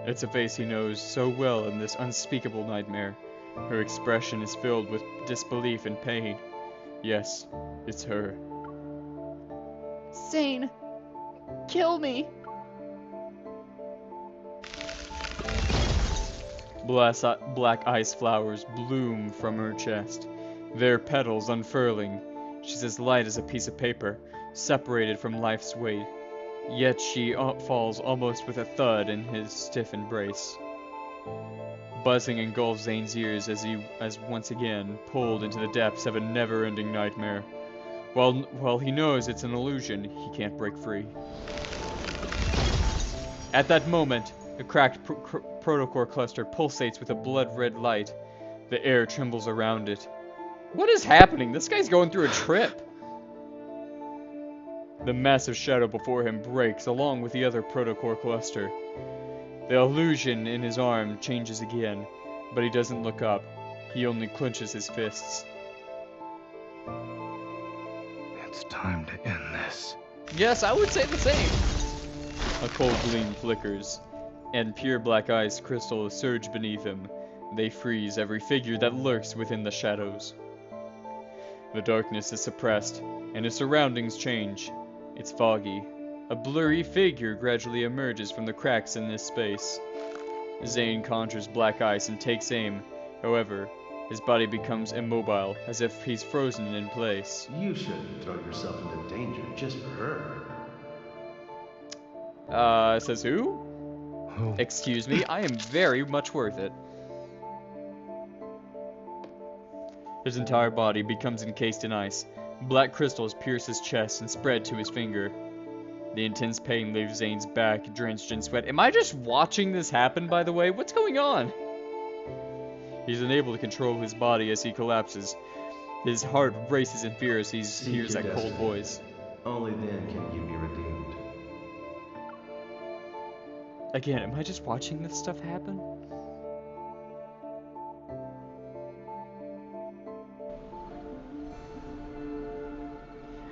It's a face he knows so well in this unspeakable nightmare. Her expression is filled with disbelief and pain. Yes, it's her. Zane, kill me. Black ice flowers bloom from her chest, their petals unfurling. She's as light as a piece of paper, separated from life's weight. Yet she falls almost with a thud in his stiff embrace. Buzzing engulfs Zane's ears as once again pulled into the depths of a never-ending nightmare. While he knows it's an illusion, he can't break free. At that moment, the cracked protocore cluster pulsates with a blood-red light. The air trembles around it. What is happening? This guy's going through a trip. The massive shadow before him breaks along with the other protocore cluster. The illusion in his arm changes again, but he doesn't look up. He only clenches his fists. It's time to end this. Yes, I would say the same. A cold gleam flickers, and pure black ice crystals surge beneath him. They freeze every figure that lurks within the shadows. The darkness is suppressed, and his surroundings change. It's foggy. A blurry figure gradually emerges from the cracks in this space. Zane conjures black ice and takes aim. However, his body becomes immobile, as if he's frozen in place. You shouldn't throw yourself into danger just for her. Says who? Who? Excuse me, I am very much worth it. His entire body becomes encased in ice. Black crystals pierce his chest and spread to his finger. The intense pain leaves Zane's back drenched in sweat. Am I just watching this happen, by the way? What's going on? He's unable to control his body as he collapses. His heart races in fear as he hears that cold voice. Only then can you be redeemed. Again, am I just watching this stuff happen?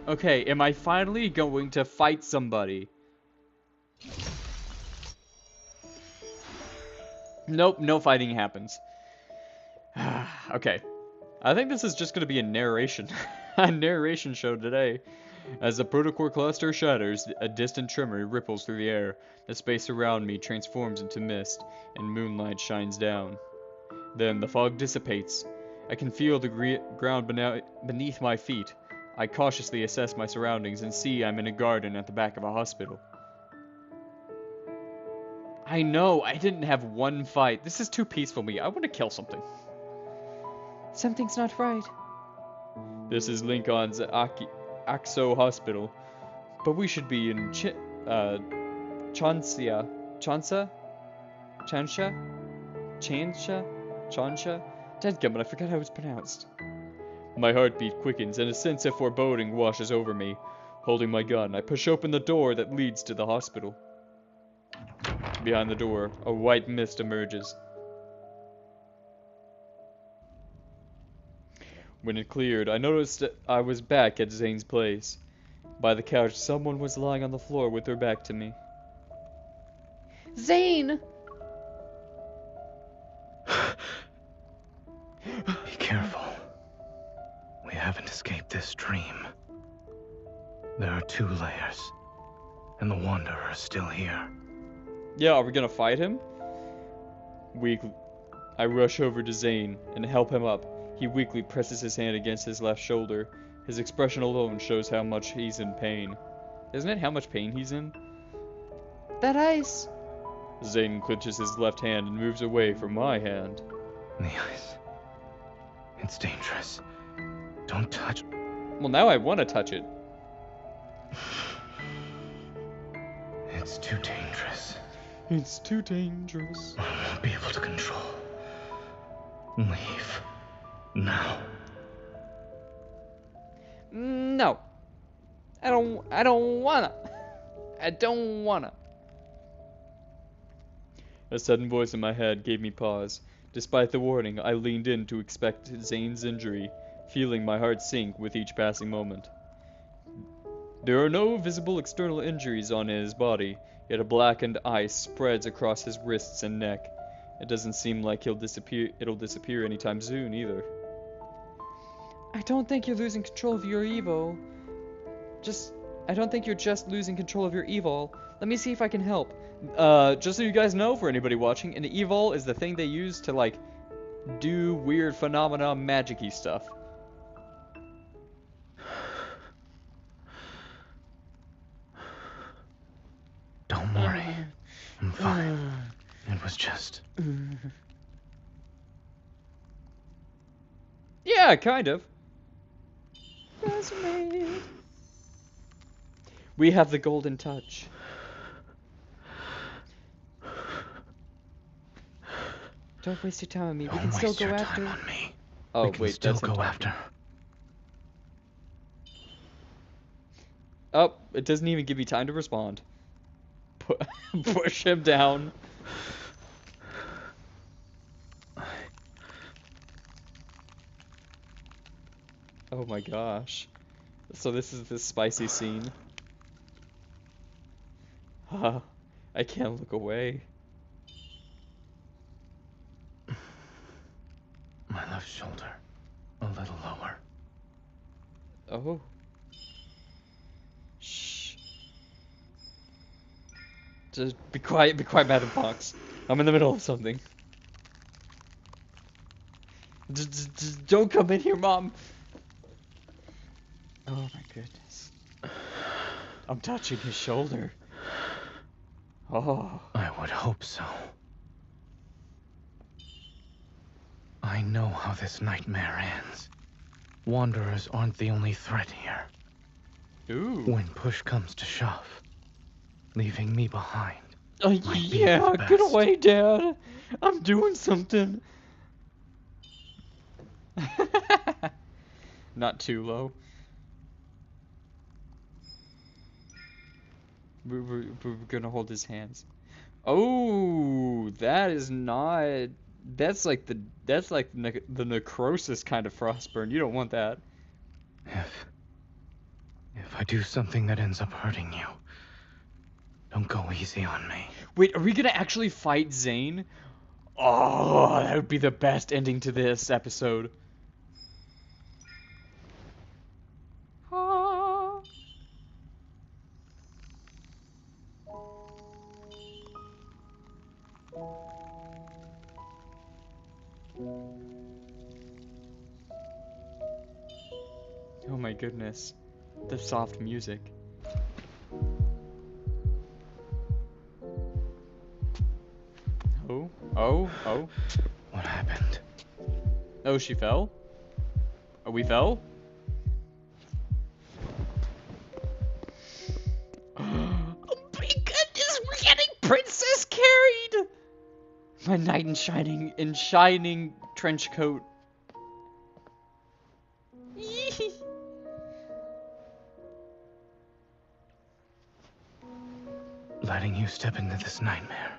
Okay, am I finally going to fight somebody? Nope, no fighting happens. Okay. I think this is just going to be a narration. A narration show today. As the protocore cluster shatters, a distant tremor ripples through the air. The space around me transforms into mist, and moonlight shines down. Then the fog dissipates. I can feel the ground beneath my feet. I cautiously assess my surroundings and see I'm in a garden at the back of a hospital. I know, I didn't have one fight. This is too peaceful for me. I want to kill something. Something's not right. This is Lincoln's Axo Hospital, but we should be in Chansha? Dadgummit, I forgot how it's pronounced. My heartbeat quickens and a sense of foreboding washes over me. Holding my gun, I push open the door that leads to the hospital. Behind the door, a white mist emerges. When it cleared, I noticed that I was back at Zane's place. By the couch, someone was lying on the floor with her back to me. Zane! Be careful. We haven't escaped this dream. There are 2 layers, and the Wanderer is still here. Yeah, are we gonna fight him? Weakly, I rush over to Zane and help him up. He weakly presses his hand against his left shoulder. His expression alone shows how much he's in pain. Isn't it how much pain he's in? That ice! Zane clenches his left hand and moves away from my hand. The ice. It's dangerous. Don't touch. Well, now I want to touch it. It's too dangerous. It's too dangerous. I won't be able to control. Leave. Now. No. I don't wanna. I don't wanna. A sudden voice in my head gave me pause. Despite the warning, I leaned in to expect Zane's injury, feeling my heart sink with each passing moment. There are no visible external injuries on his body, yet a blackened ice spreads across his wrists and neck. It doesn't seem like it'll disappear anytime soon either. I don't think you're losing control of your Evo. I don't think you're just losing control of your Evol. Let me see if I can help. Just so you guys know, for anybody watching, an Evol is the thing they use to, like, do weird phenomena magic-y stuff. Don't worry. I'm fine. It was just... Yeah, kind of. We have the golden touch. Don't waste your time on me. We Don't can still waste go your after. time on me. Oh, We can wait, still that's him go talking. after. Oh, it doesn't even give me time to respond. Push him down. Oh my gosh. So this is the spicy scene. I can't look away. My left shoulder. A little lower. Oh. Shh. Just be quiet, Madam Fox. I'm in the middle of something. Don't come in here, Mom. Oh my goodness. I'm touching his shoulder. Oh. I would hope so. I know how this nightmare ends. Wanderers aren't the only threat here. Ooh. When push comes to shove, leaving me behind. Oh might be yeah, for the get best. away, Dad. I'm doing something. Not too low. We're gonna hold his hands. Oh, that is not. That's like the necrosis kind of frostburn. You don't want that. If I do something that ends up hurting you, don't go easy on me. Wait, are we gonna actually fight Zane? Oh, that would be the best ending to this episode. Ah. Oh my goodness. The soft music. Oh. What happened? Oh, she fell? Oh, we fell? Oh my goodness, we're getting princess carried! My knight in shining trench coat. Yee. Letting you step into this nightmare,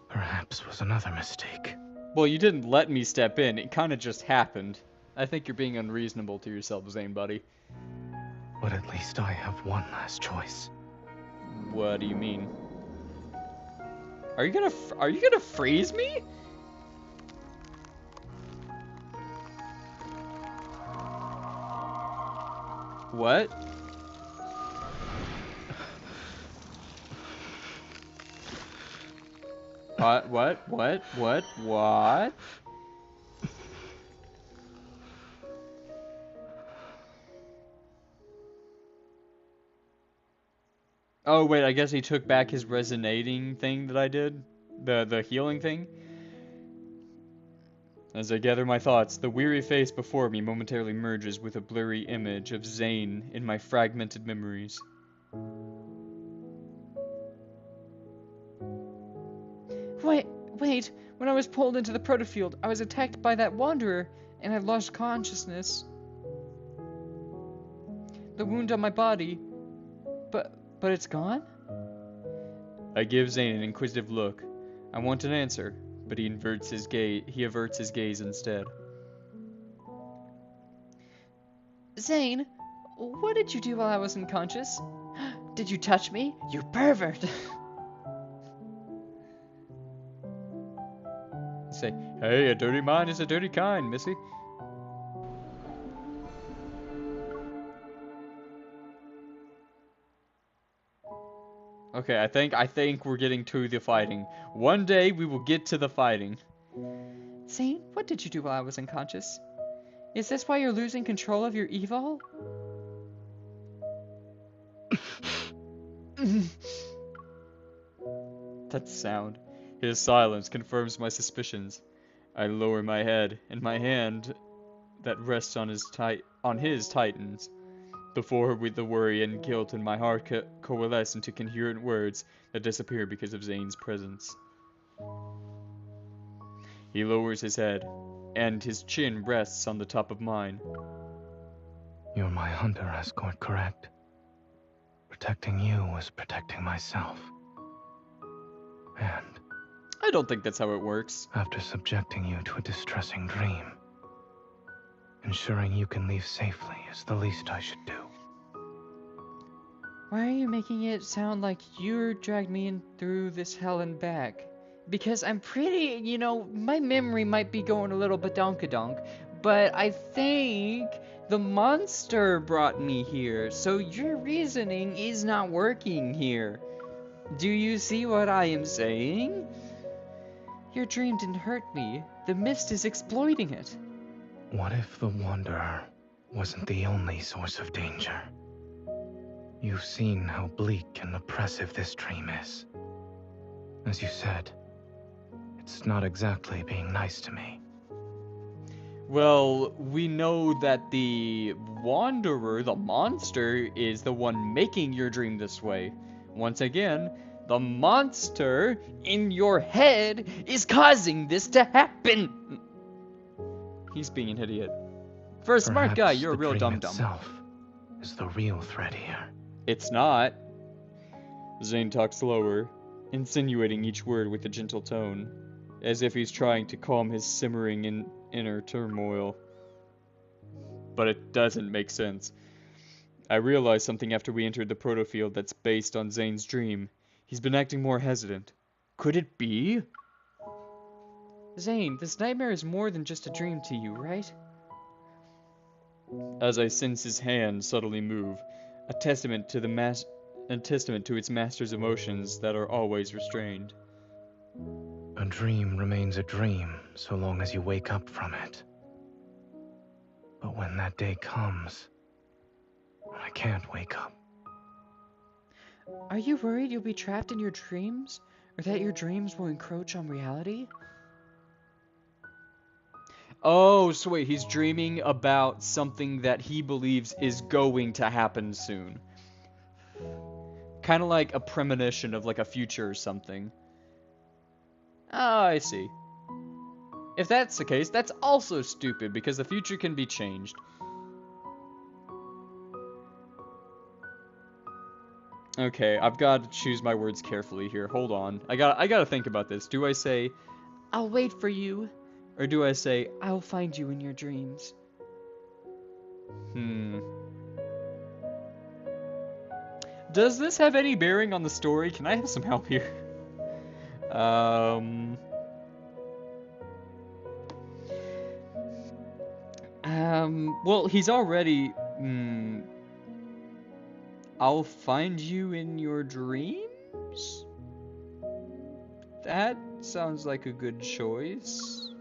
perhaps, was another mistake. Well, you didn't let me step in. It kind of just happened. I think you're being unreasonable to yourself, Zane, buddy. But at least I have one last choice. What do you mean? Are you gonna freeze me? What? What? Oh, wait, I guess he took back his resonating thing that I did? The healing thing? As I gather my thoughts, the weary face before me momentarily merges with a blurry image of Zane in my fragmented memories. Wait, when I was pulled into the protofield, I was attacked by that wanderer, and I lost consciousness. The wound on my body, but it's gone? I give Zane an inquisitive look. I want an answer, but he averts his gaze instead. Zane, what did you do while I was unconscious? Did you touch me? You pervert! Say, hey, a dirty mind is a dirty kind, missy. Okay, I think we're getting to the fighting. One day we will get to the fighting. Zane, what did you do while I was unconscious? Is this why you're losing control of your evil? That sound. His silence confirms my suspicions. I lower my head, and my hand that rests on his tightens. Before with the worry and guilt in my heart coalesce into coherent words that disappear because of Zane's presence. He lowers his head, and his chin rests on the top of mine. You're my hunter escort, correct? Protecting you was protecting myself. And I don't think that's how it works. after subjecting you to a distressing dream, ensuring you can leave safely is the least I should do. Why are you making it sound like you dragged me in through this hell and back? Because I'm pretty, my memory might be going a little badonkadonk, but I think the monster brought me here, so your reasoning is not working here. Do you see what I am saying? Your dream didn't hurt me. The mist is exploiting it. What if the Wanderer wasn't the only source of danger? You've seen how bleak and oppressive this dream is. As you said, it's not exactly being nice to me. Well, we know that the Wanderer, the monster, is the one making your dream this way. Once again, the monster in your head is causing this to happen. He's being an idiot. For a smart guy, you're a real dum-dum. Itself is the real threat here. It's not. Zane talks slower, insinuating each word with a gentle tone, as if he's trying to calm his simmering inner turmoil. But it doesn't make sense. I realized something after we entered the protofield that's based on Zane's dream. He's been acting more hesitant. Could it be? Zane, this nightmare is more than just a dream to you, right? As I sense his hand subtly move, a testament to its master's emotions that are always restrained. A dream remains a dream so long as you wake up from it. But when that day comes, I can't wake up. Are you worried you'll be trapped in your dreams? Or that your dreams will encroach on reality? Oh, so wait, he's dreaming about something that he believes is going to happen soon. Kind of like a premonition of like a future or something. Oh, I see. If that's the case, that's also stupid because the future can be changed. Okay, I've got to choose my words carefully here. Hold on. I gotta think about this. Do I say, I'll wait for you? Or do I say, I'll find you in your dreams? Does this have any bearing on the story? Can I have some help here? Well, he's already, I'll find you in your dreams? That sounds like a good choice.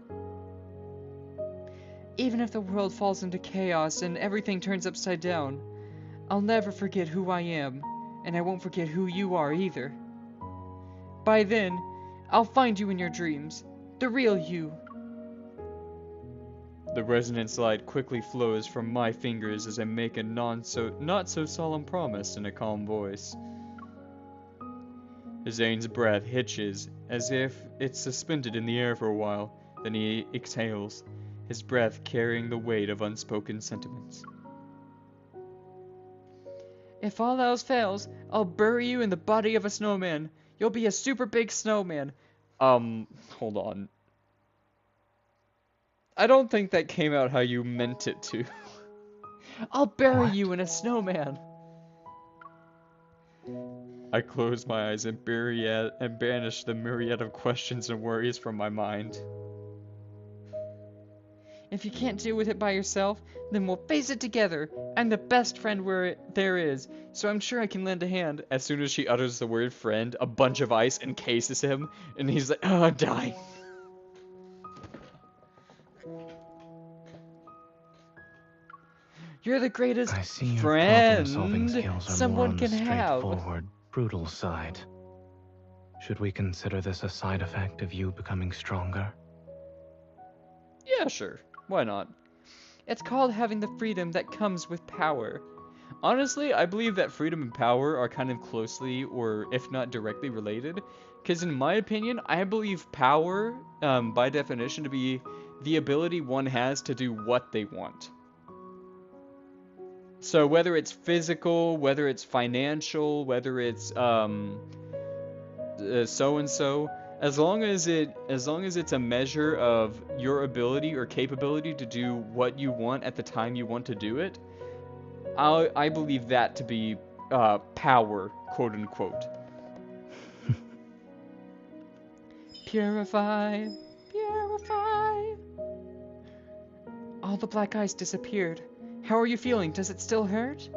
Even if the world falls into chaos and everything turns upside down, I'll never forget who I am, and I won't forget who you are either. By then, I'll find you in your dreams, the real you. The resonance light quickly flows from my fingers as I make a not so solemn promise in a calm voice. Zane's breath hitches, as if it's suspended in the air for a while, then he exhales, his breath carrying the weight of unspoken sentiments. If all else fails, I'll bury you in the body of a snowman. You'll be a super big snowman. Hold on. I don't think that came out how you meant it to. I'll bury you in a snowman. I close my eyes and banish the myriad of questions and worries from my mind. If you can't deal with it by yourself, then we'll face it together. I'm the best friend there is, so I'm sure I can lend a hand. As soon as she utters the word friend, a bunch of ice encases him, and he's like, oh, I'm dying. You're the greatest I see your friend problem-solving skills are someone more on can the have. straightforward, brutal side. Should we consider this a side effect of you becoming stronger? Yeah, sure. Why not? It's called having the freedom that comes with power. Honestly, I believe that freedom and power are kind of closely, or if not directly related. Because in my opinion, I believe power, by definition, to be the ability one has to do what they want. So whether it's physical, whether it's financial, whether it's so-and-so, as long as it's a measure of your ability or capability to do what you want at the time you want to do it, I believe that to be power, quote unquote. Purify, purify. All the black ice disappeared. How are you feeling? Does it still hurt?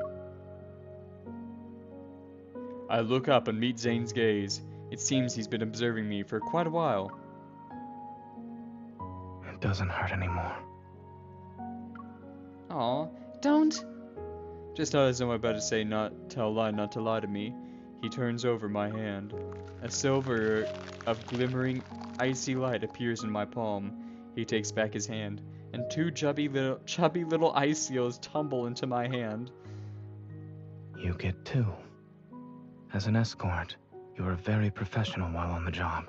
I look up and meet Zane's gaze. It seems he's been observing me for quite a while. It doesn't hurt anymore. Aw, don't. Just as I'm about to say not to lie to me, he turns over my hand. A silver of glimmering, icy light appears in my palm. He takes back his hand, and two chubby little ice seals tumble into my hand. You get two. As an escort, you are very professional while on the job.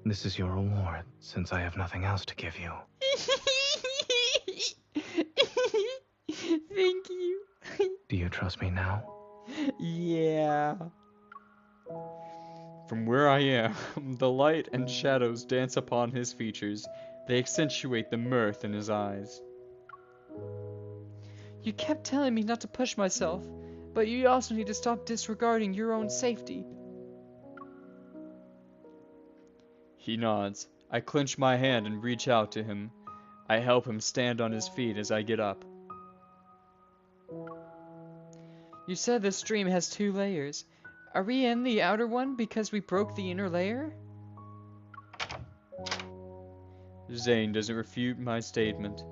This is your reward, since I have nothing else to give you. Thank you. Do you trust me now? Yeah. From where I am, the light and shadows dance upon his features. They accentuate the mirth in his eyes. You kept telling me not to push myself, but you also need to stop disregarding your own safety. He nods. I clench my hand and reach out to him. I help him stand on his feet as I get up. You said this stream has 2 layers. Are we in the outer one because we broke the inner layer? Zane doesn't refute my statement.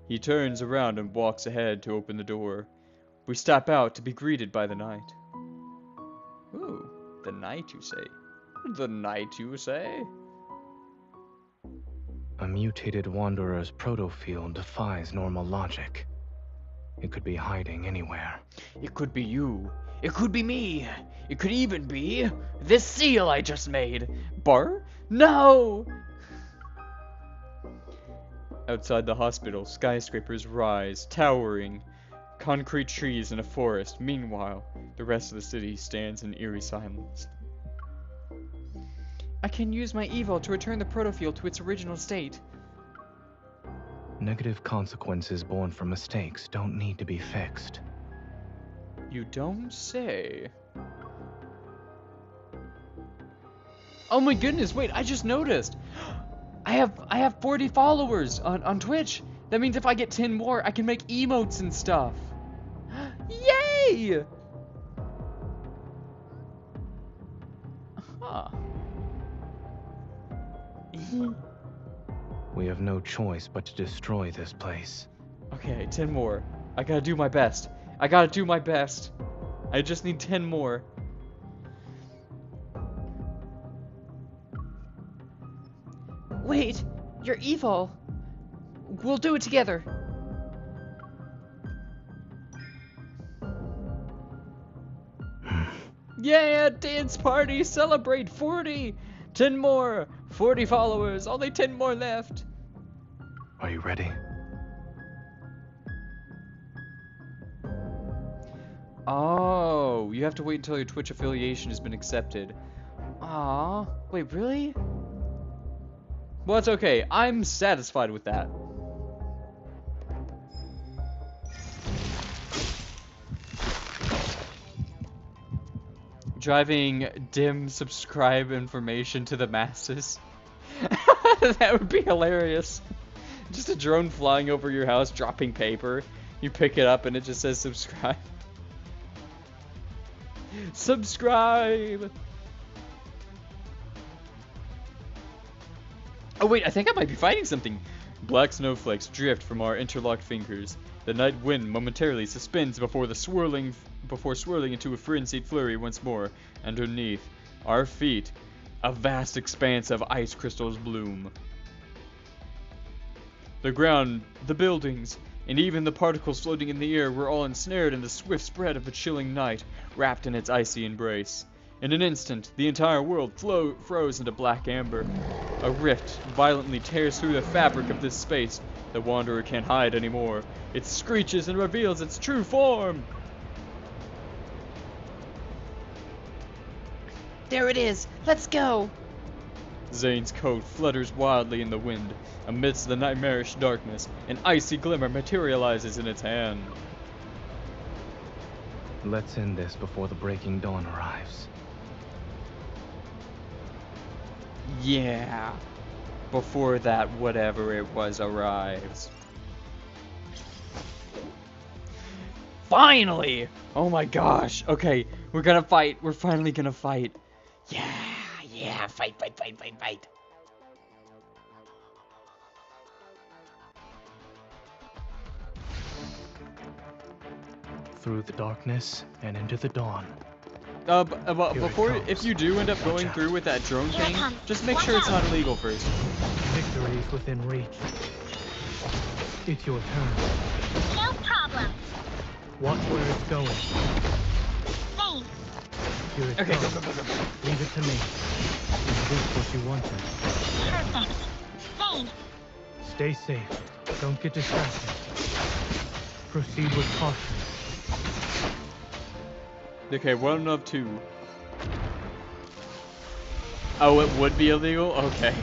He turns around and walks ahead to open the door. We step out to be greeted by the night. Ooh, the night you say? The night you say? A mutated wanderer's protofield defies normal logic. It could be hiding anywhere. It could be you. It could be me. It could even be this seal I just made. Bar? No! Outside the hospital, skyscrapers rise, towering. Concrete trees in a forest. Meanwhile, the rest of the city stands in eerie silence. I can use my evo to return the protofield to its original state. Negative consequences born from mistakes don't need to be fixed. You don't say. Oh my goodness, wait, I just noticed. I have 40 followers on Twitch. That means if I get 10 more, I can make emotes and stuff. Yay! Huh. We have no choice but to destroy this place. Okay, 10 more. I gotta do my best. I gotta do my best. I just need 10 more. Wait, you're evil. We'll do it together. Yeah, dance party, celebrate 40. 10 more. 40 followers, only 10 more left. Are you ready? Oh, you have to wait until your Twitch affiliation has been accepted. Aw, wait, really? Well, it's okay. I'm satisfied with that. Driving dim subscribe information to the masses. That would be hilarious. Just a drone flying over your house, dropping paper. You pick it up and it just says subscribe. Subscribe! Oh wait, I think I might be fighting something. Black snowflakes drift from our interlocked fingers. The night wind momentarily suspends before swirling into a frenzied flurry once more. Underneath our feet, a vast expanse of ice crystals bloom. The ground, the buildings, and even the particles floating in the air were all ensnared in the swift spread of a chilling night, wrapped in its icy embrace. In an instant, the entire world froze into black amber. A rift violently tears through the fabric of this space. The Wanderer can't hide anymore. It screeches and reveals its true form! There it is. Let's go. Zane's coat flutters wildly in the wind. Amidst the nightmarish darkness, an icy glimmer materializes in its hand. Let's end this before the breaking dawn arrives. Yeah. Before that whatever it was arrives. Finally! Oh my gosh. Okay, we're gonna fight. We're finally gonna fight. Yeah, fight. Through the darkness and into the dawn. Before, if you do end up going through with that drone thing, just make sure it's not illegal first. Victory is within reach. It's your turn. No problem. Watch where it's going. Thanks. Here it Okay, comes. go. Leave it to me. Is this what you wanted? Perfect. Zane, Stay safe. Don't get distracted. Proceed with caution. Okay, 1 of 2. Oh, it would be illegal? Okay.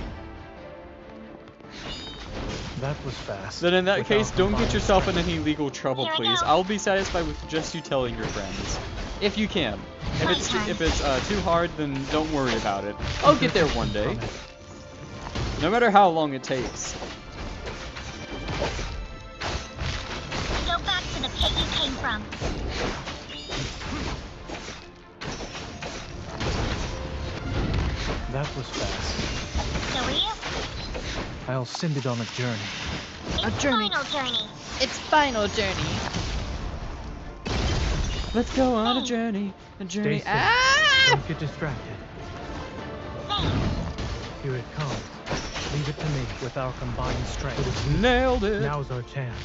That was fast. Then in that Without case, don't get combined yourself in strength. any legal trouble, Here we please. go. I'll be satisfied with just you telling your friends. If you can. If it's too hard, then don't worry about it. I'll get there one day. No matter how long it takes. go back to the pit you came from. That was fast. So are you? I'll send it on a journey. It's final journey. It's final journey. Let's go on a journey. A journey. Stay safe. Ah! Don't get distracted. Zane, Here it comes. Leave it to me with our combined strength. Nailed it. Now's our chance.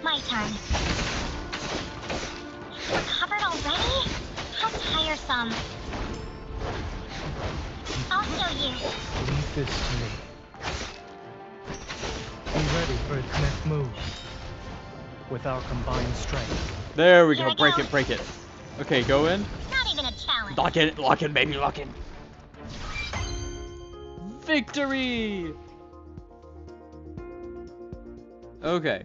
my turn. You're covered already? How tiresome. I'll show you. Leave this to me. Be ready for its next move. With our combined strength. There we Here go. we Break go. it, break it. Okay, go in. Not even a challenge. Lock in, baby, lock in. Victory! Okay.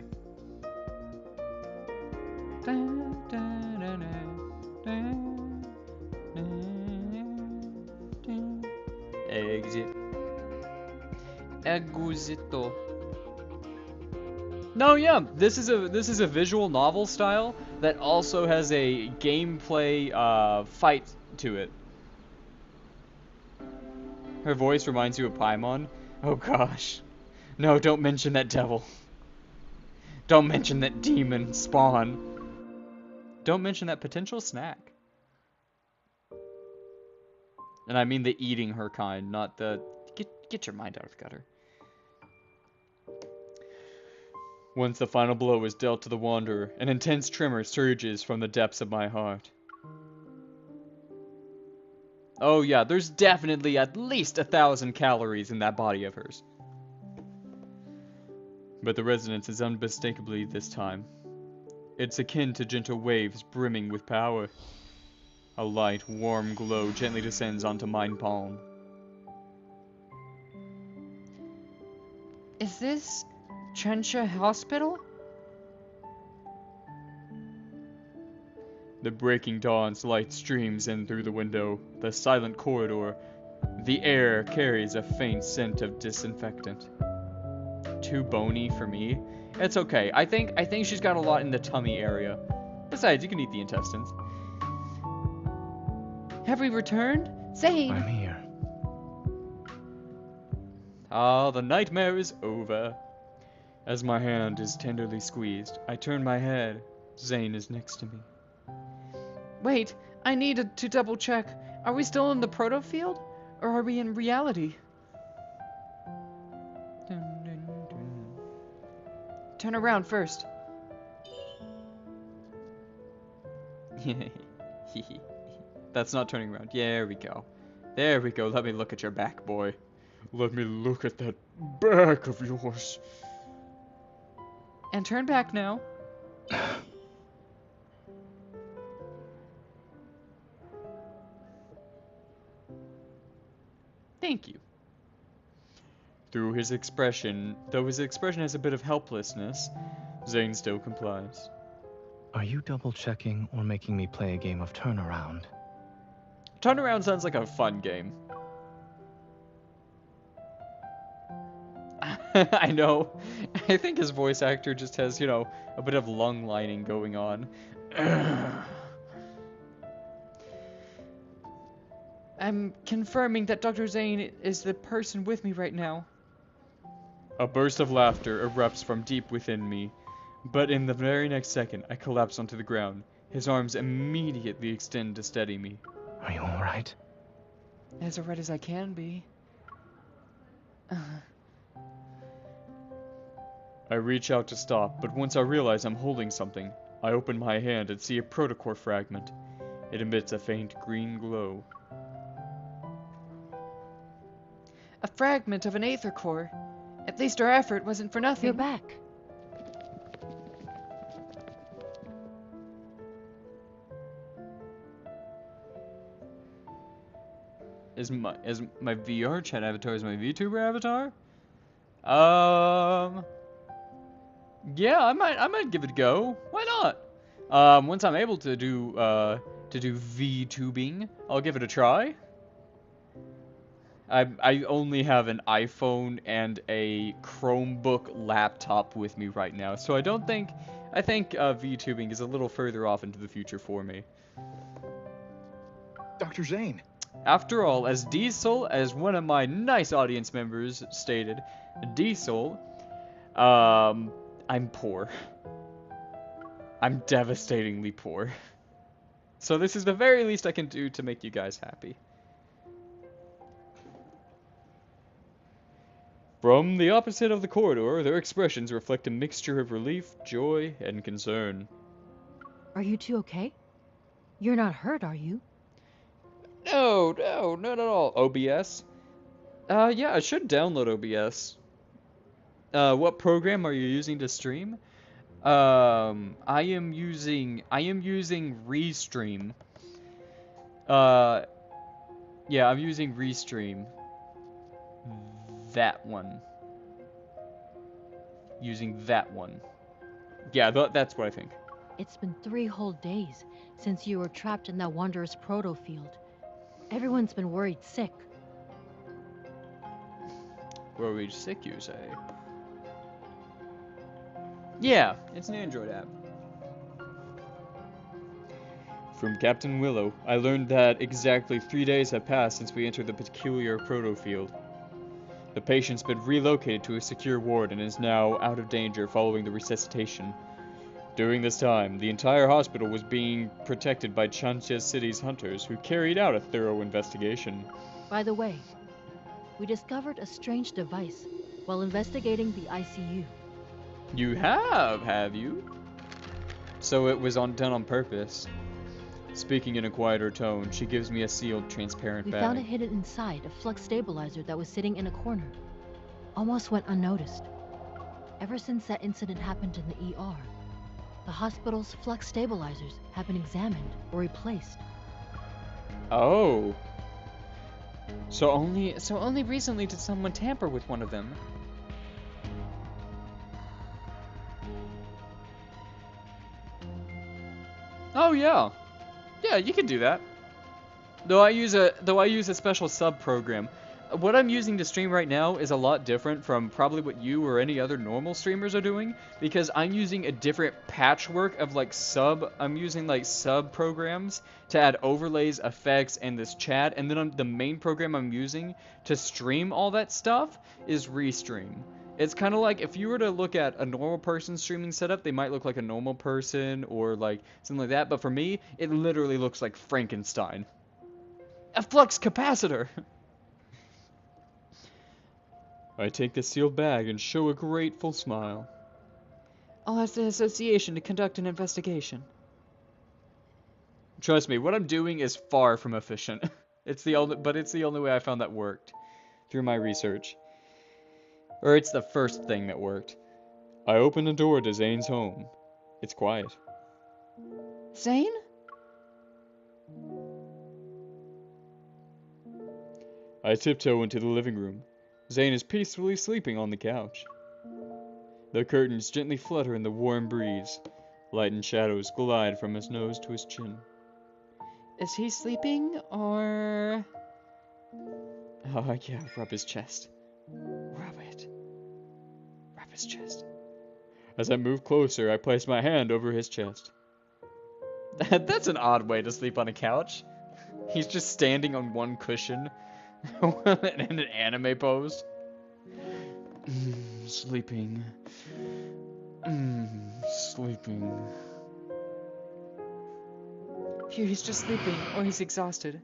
Exit. Exito. No, yeah, this is a visual novel style that also has a gameplay fight to it. Her voice reminds you of Paimon. Oh gosh. No, don't mention that devil. Don't mention that demon spawn. Don't mention that potential snack. And I mean the eating her kind, not the get your mind out of the gutter. Once the final blow is dealt to the Wanderer, an intense tremor surges from the depths of my heart. Oh yeah, there's definitely at least 1,000 calories in that body of hers. But the resonance is unmistakably this time. It's akin to gentle waves brimming with power. A light, warm glow gently descends onto mine palm. Is this Trencha Hospital? The breaking dawn's light streams in through the window, the silent corridor. The air carries a faint scent of disinfectant. Too bony for me? It's okay. I think she's got a lot in the tummy area. Besides, you can eat the intestines. Have we returned? Zane! I'm here. Ah, the nightmare is over. As my hand is tenderly squeezed, I turn my head. Zane is next to me. Wait, I need to double check. Are we still in the proto field? Or are we in reality? Turn around first. That's not turning around. There we go. There we go. Let me look at your back, boy. Let me look at that back of yours. And turn back now. Thank you. Though his expression has a bit of helplessness, Zane still complies. Are you double checking or making me play a game of turnaround? Turnaround sounds like a fun game. I know. I think his voice actor just has, a bit of lung lining going on. I'm confirming that Dr. Zane is the person with me right now. A burst of laughter erupts from deep within me, but in the very next second, I collapse onto the ground. His arms immediately extend to steady me. Are you alright? As alright as I can be. I reach out to stop, but once I realize I'm holding something, I open my hand and see a protocore fragment. It emits a faint green glow. A fragment of an aether core. At least our effort wasn't for nothing. You're back. Is my VR chat avatar is my VTuber avatar? Yeah, I might give it a go. Why not? Once I'm able to do VTubing, I'll give it a try. I only have an iPhone and a Chromebook laptop with me right now, so I think VTubing is a little further off into the future for me. Dr. Zane. After all, as Diesel, as one of my nice audience members stated, Diesel, I'm poor. I'm devastatingly poor. So this is the very least I can do to make you guys happy. From the opposite of the corridor, their expressions reflect a mixture of relief, joy, and concern. Are you two okay? You're not hurt, are you? No, not at all. OBS? Yeah, I should download OBS. What program are you using to stream? I am using Restream. Yeah, I'm using Restream. That one. Using that one. Yeah, that's what I think. It's been 3 whole days since you were trapped in that Wanderer's proto field. Everyone's been worried sick. Worried sick, you say? Yeah, it's an Android app. From Captain Willow, I learned that exactly 3 days have passed since we entered the peculiar proto field. The patient's been relocated to a secure ward and is now out of danger following the resuscitation. During this time, the entire hospital was being protected by Chantia City's hunters, who carried out a thorough investigation. By the way, we discovered a strange device while investigating the ICU. You have you? So it was done on purpose. Speaking in a quieter tone, she gives me a sealed, transparent We bag. found it hidden inside a flux stabilizer that was sitting in a corner. Almost went unnoticed. Ever since that incident happened in the ER, the hospital's flux stabilizers have been examined or replaced. Oh. So only recently did someone tamper with one of them. Oh yeah. Yeah, you can do that. Though I use a special sub program. What I'm using to stream right now is a lot different from probably what you or any other normal streamers are doing, because I'm using a different patchwork of I'm using sub programs to add overlays, effects, and this chat, and then the main program I'm using to stream all that stuff is Restream. It's kind of like if you were to look at a normal person's streaming setup, they might look like a normal person or like something like that, but for me, it literally looks like Frankenstein. A flux capacitor! I take the sealed bag and show a grateful smile. I'll ask the association to conduct an investigation. Trust me, what I'm doing is far from efficient. It's the only way I found that worked through my research. Or it's the first thing that worked. I open the door to Zane's home. It's quiet. Zane? I tiptoe into the living room. Zane is peacefully sleeping on the couch. The curtains gently flutter in the warm breeze. Light and shadows glide from his nose to his chin. Is he sleeping, or...? Oh, yeah, rub his chest. Rub it. Rub his chest. As I move closer, I place my hand over his chest. That's an odd way to sleep on a couch. He's just standing on one cushion in an anime pose. Sleeping. Sleeping. Here, he's just sleeping, or he's exhausted.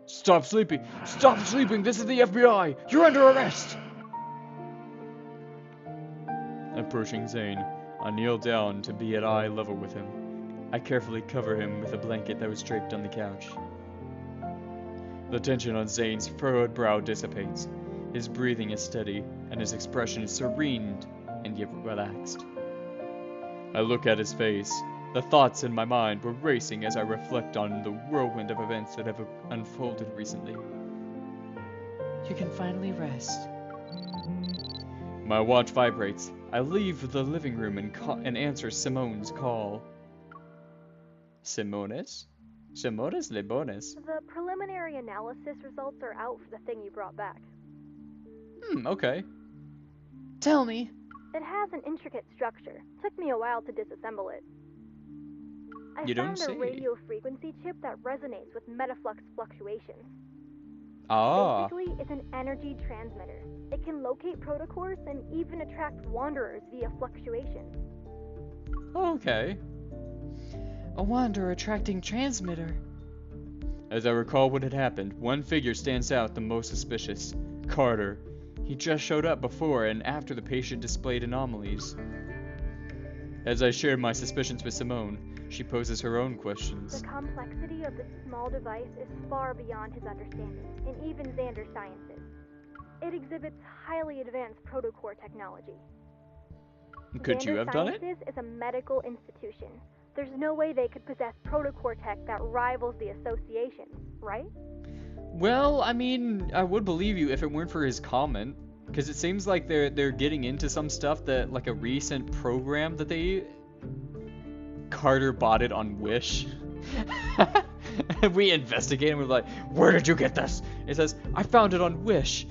Stop sleeping! Stop sleeping! This is the FBI! You're under arrest! Approaching Zane, I kneel down to be at eye level with him. I carefully cover him with a blanket that was draped on the couch. The tension on Zane's furrowed brow dissipates. His breathing is steady, and his expression is serene and yet relaxed. I look at his face. The thoughts in my mind were racing as I reflect on the whirlwind of events that have unfolded recently. You can finally rest. My watch vibrates. I leave the living room and answer Simone's call. Simones? Simones Lebones? The preliminary analysis results are out for the thing you brought back. Okay. Tell me. It has an intricate structure. Took me a while to disassemble it. I You don't found a say. radio frequency chip that resonates with metaflux fluctuations. Ah. Basically, it's an energy transmitter. It can locate protocors and even attract wanderers via fluctuations. Okay. A wanderer attracting transmitter. As I recall what had happened, one figure stands out the most suspicious. Carter. He just showed up before and after the patient displayed anomalies. As I shared my suspicions with Simone, she poses her own questions. The complexity of this small device is far beyond his understanding, and even Xander's sciences. It exhibits highly advanced protocore technology. Could you have done it? Sciences is a medical institution. There's no way they could possess protocore tech that rivals the association, right? Well, I mean, I would believe you if it weren't for his comment, because it seems like they're getting into some stuff that, like a recent program that they... Carter bought it on Wish. We investigate and we're like, where did you get this? It says, I found it on Wish.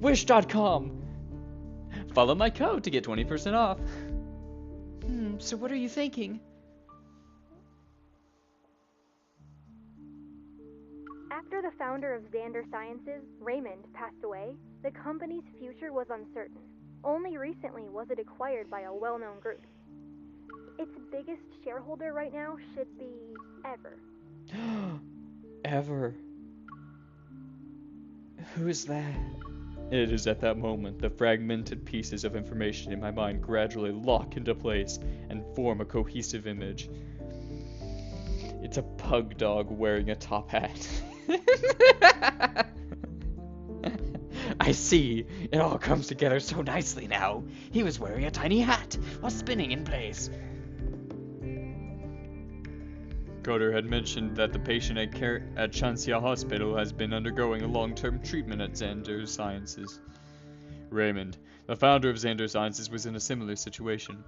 Wish.com. Follow my code to get 20% off. So what are you thinking? After the founder of Xander Sciences, Raymond, passed away, the company's future was uncertain. Only recently was it acquired by a well-known group. Its biggest shareholder right now should be Ever. Ever. Who is that? It is at that moment the fragmented pieces of information in my mind gradually lock into place and form a cohesive image. It's a pug dog wearing a top hat. I see. It all comes together so nicely now. He was wearing a tiny hat while spinning in place. Carter had mentioned that the patient at Chancia Hospital has been undergoing a long-term treatment at Xander Sciences. Raymond, the founder of Xander Sciences, was in a similar situation.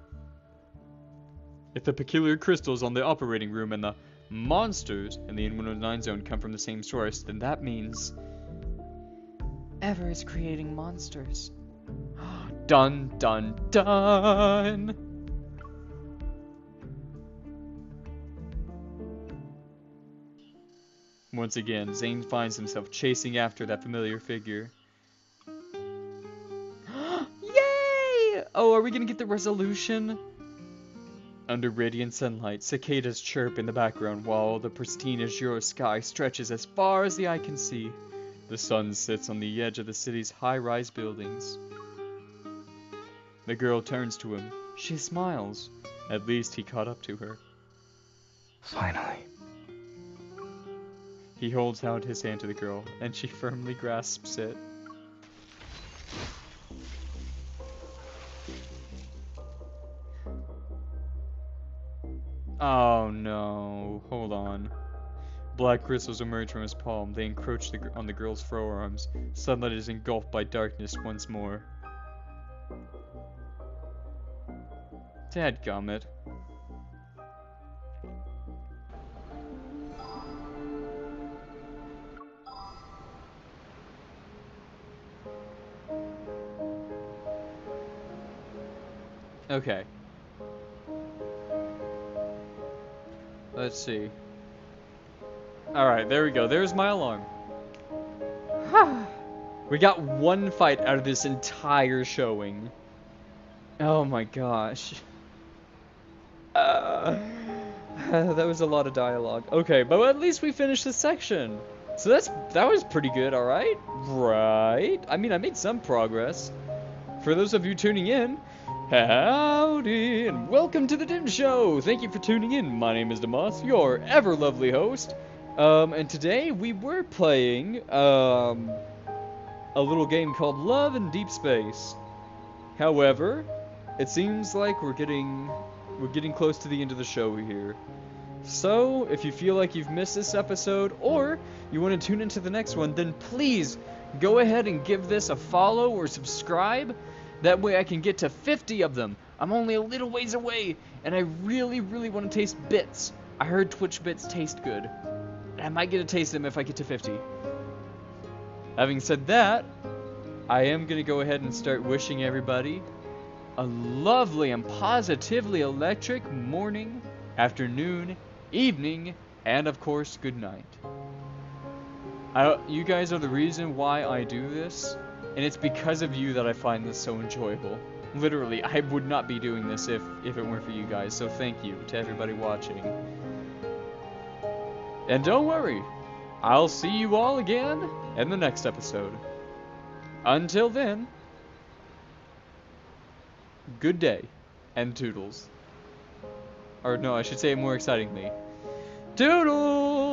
If the peculiar crystals on the operating room and the monsters in the N109 zone come from the same source, then that means... Ever is creating monsters. Dun dun dun! Once again, Zane finds himself chasing after that familiar figure. Yay! Oh, are we gonna get the resolution? Under radiant sunlight, cicadas chirp in the background while the pristine azure sky stretches as far as the eye can see. The sun sits on the edge of the city's high-rise buildings. The girl turns to him. She smiles. At least he caught up to her. Finally. He holds out his hand to the girl, and she firmly grasps it. Oh no, hold on. Black crystals emerge from his palm. They encroach on the girl's forearms. Sunlight is engulfed by darkness once more. Dadgummit. Okay. Let's see. Alright, there we go. There's my alarm. We got one fight out of this entire showing. Oh my gosh. That was a lot of dialogue. Okay, but at least we finished this section. So that was pretty good, alright? Right? I mean, I made some progress. For those of you tuning in, Howdy, and welcome to the DimShow! Thank you for tuning in. My name is Demas, your ever-lovely host. And today we were playing, a little game called Love in Deep Space. However, it seems like we're getting close to the end of the show here. So, if you feel like you've missed this episode, or you want to tune into the next one, then please go ahead and give this a follow or subscribe. That way I can get to 50 of them. I'm only a little ways away, and I really, really want to taste bits. I heard Twitch bits taste good. And I might get to taste them if I get to 50. Having said that, I am going to go ahead and start wishing everybody a lovely and positively electric morning, afternoon, evening, and of course, good night. You guys are the reason why I do this. And it's because of you that I find this so enjoyable. Literally, I would not be doing this if it weren't for you guys, so thank you to everybody watching. And don't worry, I'll see you all again in the next episode. Until then, good day, and toodles. Or no, I should say it more excitingly. Toodles!